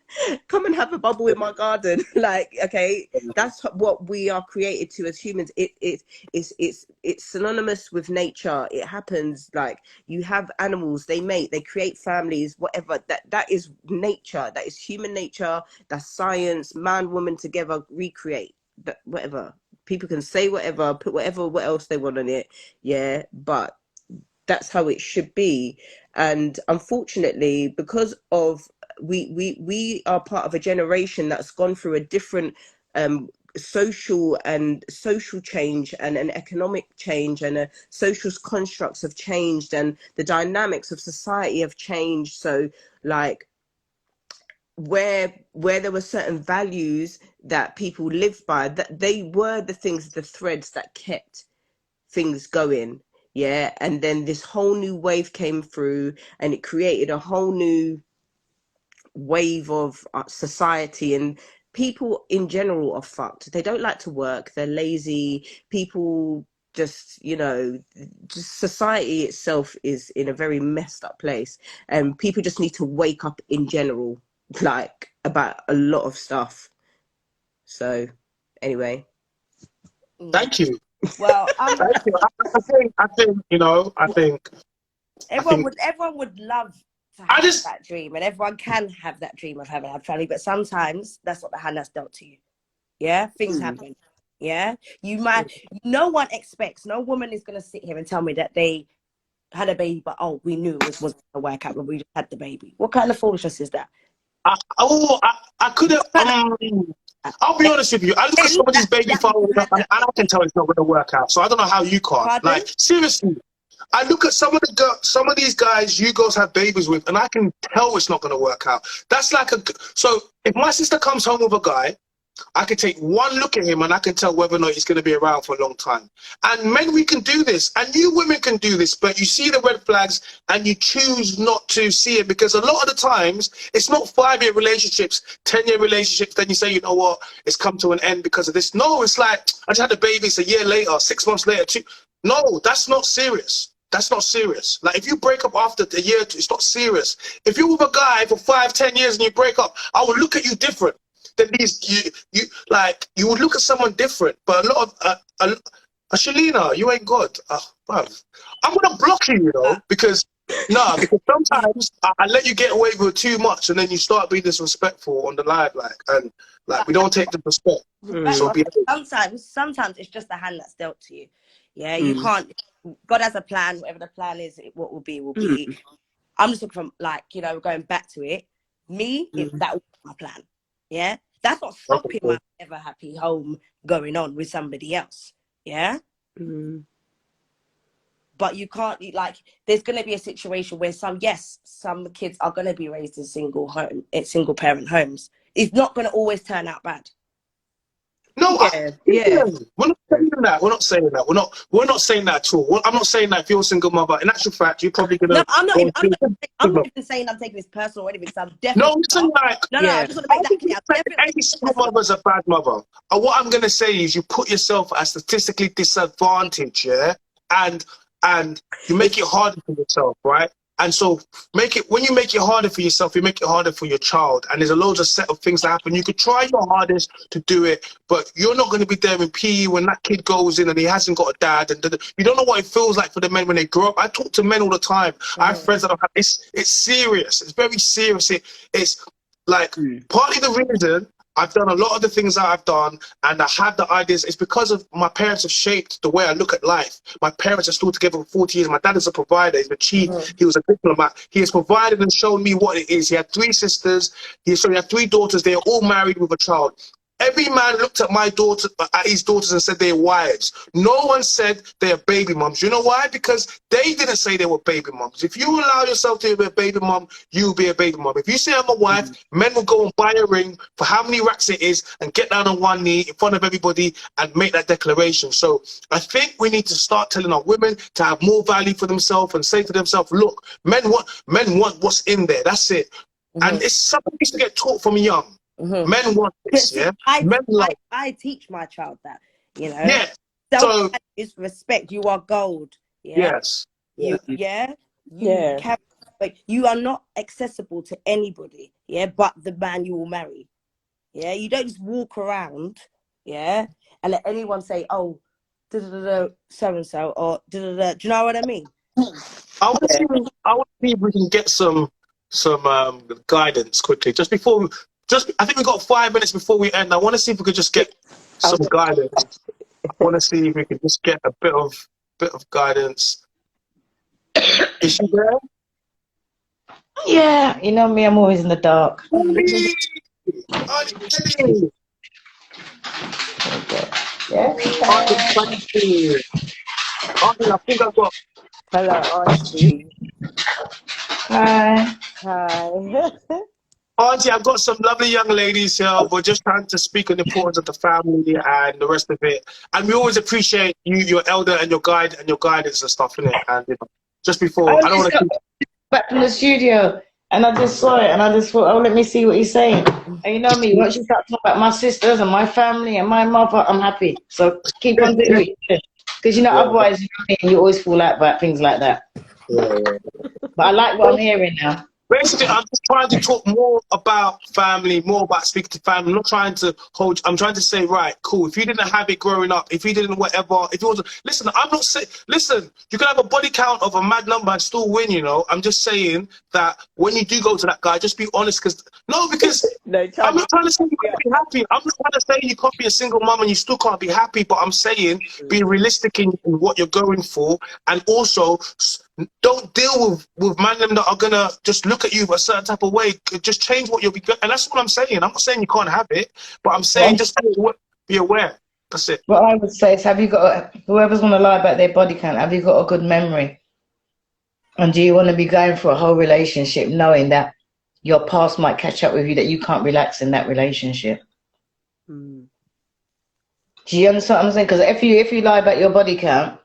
Speaker 5: Come and have a bubble in my garden. Like, okay, that's what we are created to as humans. It's synonymous with nature. It happens. Like, you have animals, they mate, they create families, whatever. That is nature, that is human nature, that's science. Man, woman together recreate that, whatever. People can say whatever, put whatever, what else they want on it. Yeah, but that's how it should be. And unfortunately, because of, we are part of a generation that's gone through a different um social change, and an economic change, and social constructs have changed, and the dynamics of society have changed. So, like, where there were certain values that people lived by, that they were the things, the threads that kept things going. Yeah. And then this whole new wave came through and it created a whole new wave of society, and people in general are fucked. They don't like to work, they're lazy people, just, you know, just society itself is in a very messed up place, and people just need to wake up in general, like, about a lot of stuff. So anyway,
Speaker 2: Thank you.
Speaker 6: Well,
Speaker 2: Thank you. I think, you know, I think
Speaker 6: everyone would love to
Speaker 2: I
Speaker 6: have
Speaker 2: just-
Speaker 6: that dream, and everyone can have that dream of having a family, but sometimes that's not the hand that's dealt to you. Yeah, things happen. Yeah, no one expects, no woman is going to sit here and tell me that they had a baby, but oh, we knew it wasn't going to work out, but we just had the baby. What kind of foolishness is that?
Speaker 2: I could have. I'll be honest with you. I look at somebody's baby father and I can tell it's not going to work out. So I don't know how you can't.
Speaker 6: Pardon?
Speaker 2: Like, seriously, I look at some of these guys you girls have babies with, and I can tell it's not going to work out. That's like so if my sister comes home with a guy, I can take one look at him and I can tell whether or not he's going to be around for a long time. And men, we can do this, and you women can do this, but you see the red flags and you choose not to see it, because a lot of the times it's not 5-year relationships, 10-year relationships. Then you say, you know what, it's come to an end because of this. No, it's like, I just had a baby, it's a year later, 6 months later, 2. No, that's not serious. That's not serious. Like, if you break up after a year or 2, it's not serious. If you're with a guy for 5, 10 years and you break up, I will look at you different. Then you would look at someone different. But a lot of Shalina, you ain't good. Bruv. I'm gonna block you, you know, because sometimes I let you get away with too much, and then you start being disrespectful on the live, and we don't take the respect. So
Speaker 6: Sometimes it's just the hand that's dealt to you. Yeah, you can't. God has a plan. Whatever the plan is, what will be will be. I'm just looking from, like, you know, going back to it. Me, if that was my plan. Yeah, that's not stopping my ever happy home going on with somebody else. Yeah, but you can't, like, there's going to be a situation where some kids are going to be raised in single parent homes. It's not going to always turn out bad.
Speaker 2: No,
Speaker 5: yeah.
Speaker 2: We're not saying that. We're not saying that. We're not saying that at all. I'm not saying that if you're a single mother. In actual fact, you're probably gonna.
Speaker 6: No, I'm not even saying I'm taking this personal or anything, because I'm definitely.
Speaker 2: No, I'm saying like.
Speaker 6: No, I just want to make that clear.
Speaker 2: Any single mother's a bad mother. And what I'm gonna say is, you put yourself at statistically disadvantage, yeah, and you make it harder for yourself, right? And so when you make it harder for yourself, you make it harder for your child. And there's a loads of set of things that happen. You could try your hardest to do it, but you're not going to be there in PE when that kid goes in and he hasn't got a dad. And you don't know what it feels like for the men when they grow up. I talk to men all the time. I have friends that have. It's serious. It's very serious. It's like partly the reason I've done a lot of the things that I've done, and I have the ideas. It's because of my parents have shaped the way I look at life. My parents are still together for 40 years. My dad is a provider. He's a chief. He was a diplomat. He has provided and shown me what it is. He had 3 sisters. He had 3 daughters. They are all married with a child. Every man looked at his daughters and said they're wives. No one said they're baby moms. You know why? Because they didn't say they were baby moms. If you allow yourself to be a baby mom, you'll be a baby mom. If you say I'm a wife, men will go and buy a ring for how many racks it is and get down on one knee in front of everybody and make that declaration. So I think we need to start telling our women to have more value for themselves and say to themselves, look, men want what's in there. That's it. And it's something that needs to get taught from young. Men want this, yeah.
Speaker 6: I teach my child that, you know.
Speaker 2: Yeah.
Speaker 6: So is respect. You are gold. Yeah?
Speaker 2: Yes.
Speaker 6: You are not accessible to anybody. Yeah, but the man you will marry. Yeah, you don't just walk around. Yeah, and let anyone say, "Oh, so and so," or do you know what I mean?
Speaker 2: I want to see if we can get some guidance quickly. I think we've got 5 minutes before we end. I want to see if we could just get some guidance. I want to see if we can just get a bit of guidance. Is she there?
Speaker 7: Yeah, you know me, I'm always in the dark. Yeah.
Speaker 2: I think I've got.
Speaker 5: Hello, Auntie.
Speaker 7: Hi.
Speaker 5: Hi.
Speaker 2: Auntie, I've got some lovely young ladies here. We're just trying to speak on the importance of the family and the rest of it. And we always appreciate you, your elder, and your guide and your guidance and stuff, innit? And you know, just before, I don't want to keep.
Speaker 7: Back from the studio, and I just saw it, and I just thought, oh, let me see what he's saying. And you know me, once you start talking about my sisters and my family and my mother, I'm happy. So keep on doing what you do. Because, you know, otherwise, you know what I mean, you always fall out about things like that.
Speaker 2: Yeah.
Speaker 7: But I like what I'm hearing now.
Speaker 2: Basically, I'm just trying to talk more about family, more about speaking to family. I'm not trying to hold. I'm trying to say, right, cool. If you didn't have it growing up, if you didn't whatever, if you wasn't, listen, I'm not saying. Listen, you can have a body count of a mad number and still win. You know, I'm just saying that when you do go to that guy, just be honest. Because I'm not trying to say you can't be happy. I'm not trying to say you can't be a single mum and you still can't be happy. But I'm saying be realistic in what you're going for, and also don't deal with man them that are gonna just look at you a certain type of way. Just change what you'll be, and that's what I'm saying. I'm not saying you can't have it, but I'm saying just be aware. That's it.
Speaker 7: What I would say is, have you got whoever's going to lie about their body count? Have you got a good memory? And do you want to be going for a whole relationship knowing that your past might catch up with you, that you can't relax in that relationship? Do you understand what I'm saying? Because if you lie about your body count,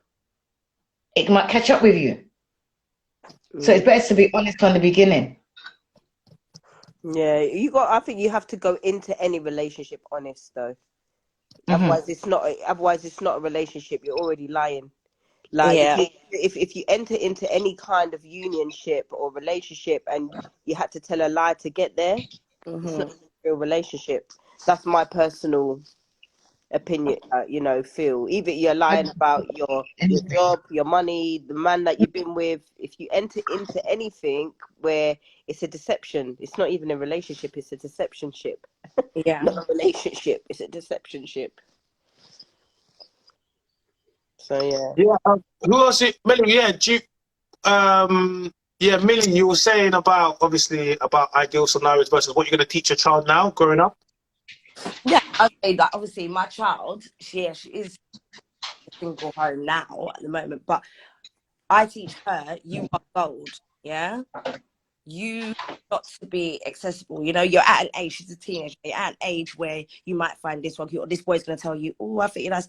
Speaker 7: it might catch up with you. So it's better to be honest from the beginning.
Speaker 5: Yeah, I think you have to go into any relationship honest though. Otherwise it's not a relationship. You're already lying. Like if you enter into any kind of unionship or relationship and you had to tell a lie to get there, it's not a real relationship. That's my personal opinion. Feel either you're lying about your job, your money, the man that you've been with. If you enter into anything where it's a deception, it's not even a relationship, it's a deceptionship. Not a relationship, it's a deceptionship. So
Speaker 2: Who else? Millie, Millie, you were saying about obviously about ideal scenarios versus what you're going to teach your child now growing up.
Speaker 6: Yeah, I'd say that obviously my child, she is a single home now at the moment, but I teach her you are gold, yeah? You got to be accessible. You know, you're at an age, she's a teenager, you're at an age where you might find this one, or this boy's going to tell you, oh, I think you're nice.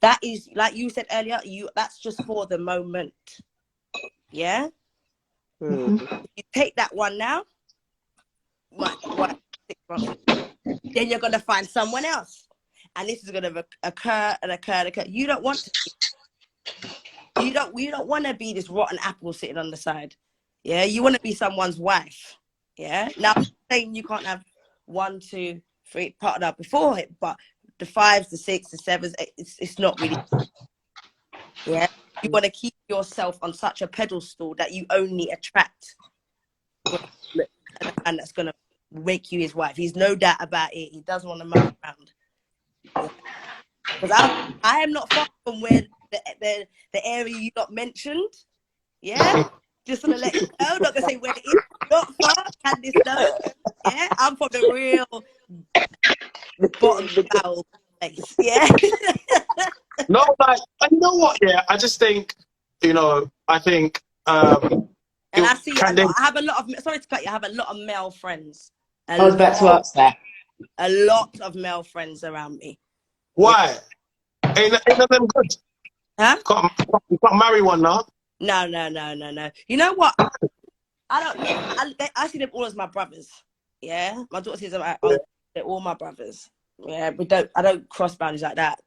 Speaker 6: That is, like you said earlier, that's just for the moment, yeah? If you take that one now, might work 6 months. Then you're going to find someone else. And this is going to occur. You don't want to. You don't want to be this rotten apple sitting on the side. Yeah, you want to be someone's wife. Yeah. Now, I'm saying you can't have 1, 2, 3 partner before it, but the 5s, the 6, the 7s, it's not really. Yeah. You want to keep yourself on such a pedestal that you only attract a man that's going to make you his wife. He's no doubt about it. He doesn't want to move around. Because I am not far from where the area you got mentioned. Yeah? Just want to let you know. I'm not going to say where it is. Not far. Candice knows. Yeah? I'm from the real bottom of the barrel place. Yeah?
Speaker 2: No, like, you know what? Yeah, I just think, I think.
Speaker 6: And I see, I have a lot of, sorry to cut you, I have a lot of male friends.
Speaker 7: I was about to ask that.
Speaker 6: A lot of male friends around me.
Speaker 2: Why? Ain't none of them good?
Speaker 6: Huh?
Speaker 2: You can't marry one now.
Speaker 6: No. You know what? I see them all as my brothers. Yeah? My daughter says they're all my brothers. Yeah, I don't cross boundaries like that.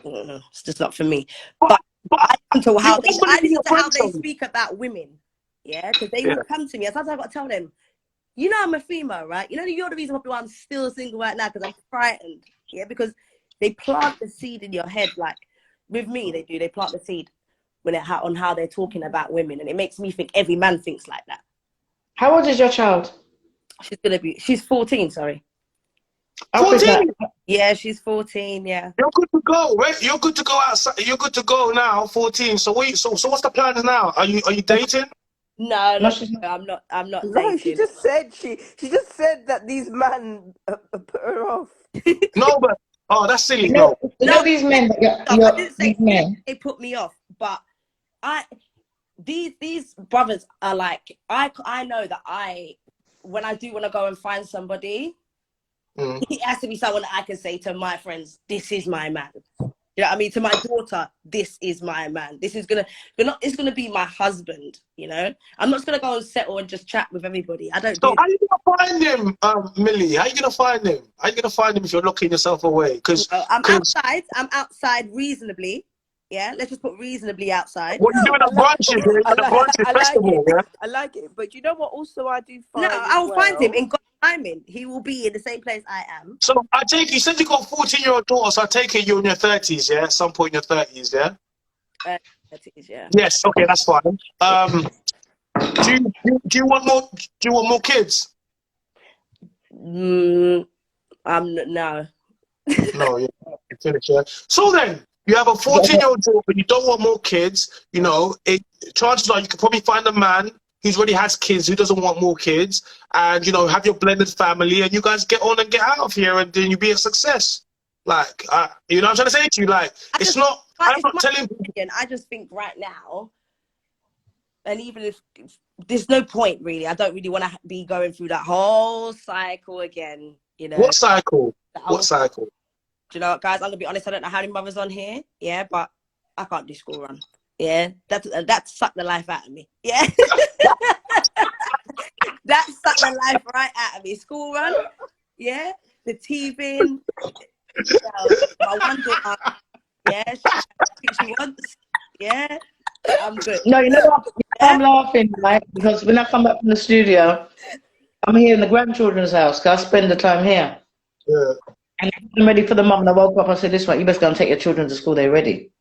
Speaker 6: No, it's just not for me. But I listen to how they speak about women. Yeah, because they will come to me. Sometimes I've got to tell them, you know I'm a female, right? You know you're the reason why I'm still single right now, because I'm frightened. Yeah, because they plant the seed in your head. Like with me, they plant the seed on how they're talking about women, and it makes me think every man thinks like that.
Speaker 7: How old is your child?
Speaker 6: She's 14. Sorry.
Speaker 2: 14.
Speaker 6: Yeah, she's 14. Yeah.
Speaker 2: You're good to go, right? You're good to go outside. You're good to go now. 14. So so what's the plans now? Are you dating?
Speaker 6: No, I'm not
Speaker 5: No,
Speaker 6: dating.
Speaker 5: she just said that these men put her off.
Speaker 2: No, but that's silly.
Speaker 7: No, these men.
Speaker 6: I didn't say they put me off, but these brothers are like, I know that I when I do want to go and find somebody,
Speaker 2: Mm.
Speaker 6: it has to be someone that I can say to my friends, this is my man. You know what I mean? To my daughter, this is my man. This is it's gonna be my husband, you know? I'm not just gonna go and settle and just chat with everybody. I don't
Speaker 2: So
Speaker 6: do
Speaker 2: how are you gonna find him, Millie? How are you gonna find him? How are you gonna find him if you're locking yourself away? Because
Speaker 6: I'm outside reasonably. Yeah, let's just put reasonably outside.
Speaker 2: what are you doing at brunches? You're
Speaker 5: I
Speaker 2: at the
Speaker 5: like,
Speaker 2: brunches
Speaker 5: I like
Speaker 2: festival,
Speaker 5: it.
Speaker 2: yeah?
Speaker 5: I like it. But you know what? Also, I do
Speaker 6: No,
Speaker 5: find
Speaker 6: I will find him
Speaker 5: well,
Speaker 6: in God's timing. He will be in the same place I am.
Speaker 2: So I take you said you got a 14-year-old daughter, so I take it you're in your 30s, yeah? At some point in your 30s, yeah?
Speaker 6: That is, yeah.
Speaker 2: Yes, okay, that's fine. Do you want more kids?
Speaker 6: No.
Speaker 2: No, yeah. Finish, yeah. So then you have a 14-year-old daughter, but you don't want more kids, you know, chances are you could probably find a man who's already has kids who doesn't want more kids, and you know, have your blended family, and you guys get on and get out of here, and then you be a success. Like, you know what I'm trying to say to you? Like, I'm not telling
Speaker 6: opinion. I just think right now, and even if there's no point really, I don't really want to be going through that whole cycle again. You know,
Speaker 2: what cycle? What cycle?
Speaker 6: Do you know what, guys? I'm gonna be honest. I don't know how many mothers on here. Yeah, but I can't do school run. Yeah, that sucked the life out of me. Yeah, that sucked the life right out of me. School run. Yeah, the teething. My one daughter. Yeah, she wants. Yeah, I'm good.
Speaker 7: No, you know what? I'm laughing, right? Because when I come back from the studio, I'm here in the grandchildren's house. 'Cause I spend the time here.
Speaker 2: Yeah.
Speaker 7: And I'm ready for the mum. And I woke up. I said, "This one, you best go and take your children to school. They're ready."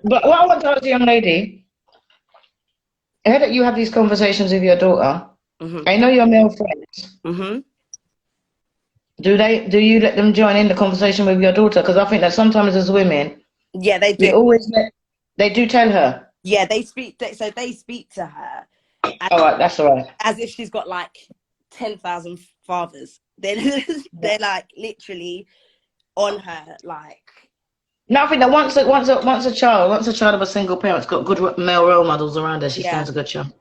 Speaker 7: But what I want to ask the young lady, I heard that you have these conversations with your daughter.
Speaker 6: Mm-hmm.
Speaker 7: I know your male friends.
Speaker 6: Mm-hmm.
Speaker 7: Do you let them join in the conversation with your daughter? Because I think that sometimes as women,
Speaker 6: Yeah, they do.
Speaker 7: They do tell her.
Speaker 6: Yeah, they speak to her.
Speaker 7: All right, that's all right.
Speaker 6: As if she's got like 10,000 fathers. They're like literally on her, like.
Speaker 7: No, I think that once a child of a single parent's got good male role models around her, she stands a good chance.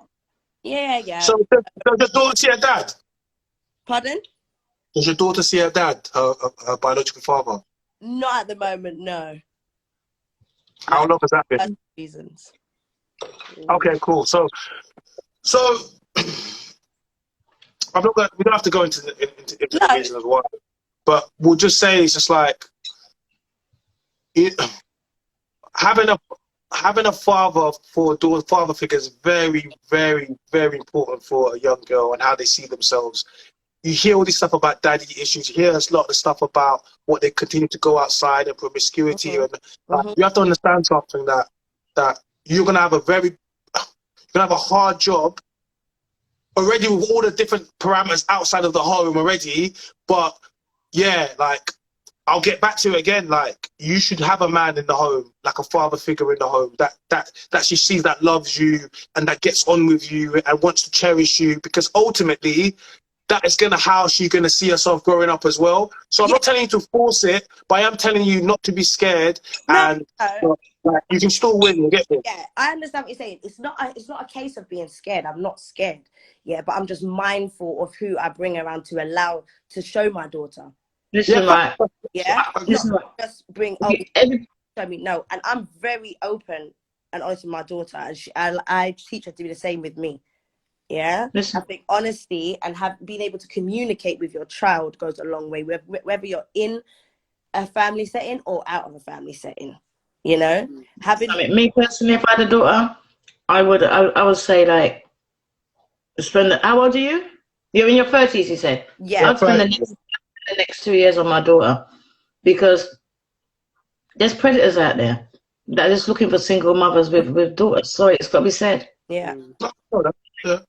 Speaker 6: Yeah.
Speaker 2: So does your daughter see her dad?
Speaker 6: Pardon?
Speaker 2: Does your daughter see her dad, her biological father?
Speaker 6: Not at the moment, no.
Speaker 2: How long has that been?
Speaker 6: Reasons.
Speaker 2: Okay, cool. So I'm not going. We don't have to go into the reason as well, but we'll just say it's just like having a father figure is very, very, very important for a young girl and how they see themselves. You hear all this stuff about daddy issues. You hear a lot of the stuff about what they continue to go outside and promiscuity, and you have to understand something that you're gonna have a hard job already with all the different parameters outside of the home already. But yeah, like I'll get back to it again. Like you should have a man in the home, like a father figure in the home that she sees, that loves you and that gets on with you and wants to cherish you, because ultimately that is how she's going to see herself growing up as well. So I'm not telling you to force it, but I am telling you not to be scared. And like, you can still win and get there.
Speaker 6: Yeah, I understand what you're saying. It's not a case of being scared. I'm not scared. Yeah, but I'm just mindful of who I bring around to show my daughter.
Speaker 7: Listen, right.
Speaker 6: Yeah,
Speaker 7: Listen,
Speaker 6: not just bring show me. No, and I'm very open and honest with my daughter, and I teach her to be the same with me. Yeah,
Speaker 7: listen.
Speaker 6: I think honesty and being able to communicate with your child goes a long way, whether you're in a family setting or out of a family setting. You know,
Speaker 7: me personally, if I had a daughter, I would say like how old are you? You're in your 30s, you said.
Speaker 6: Yeah.
Speaker 7: I'd spend the next 2 years on my daughter, because there's predators out there that are just looking for single mothers with daughters. Sorry, it's got to be said.
Speaker 6: Yeah.
Speaker 2: Yeah.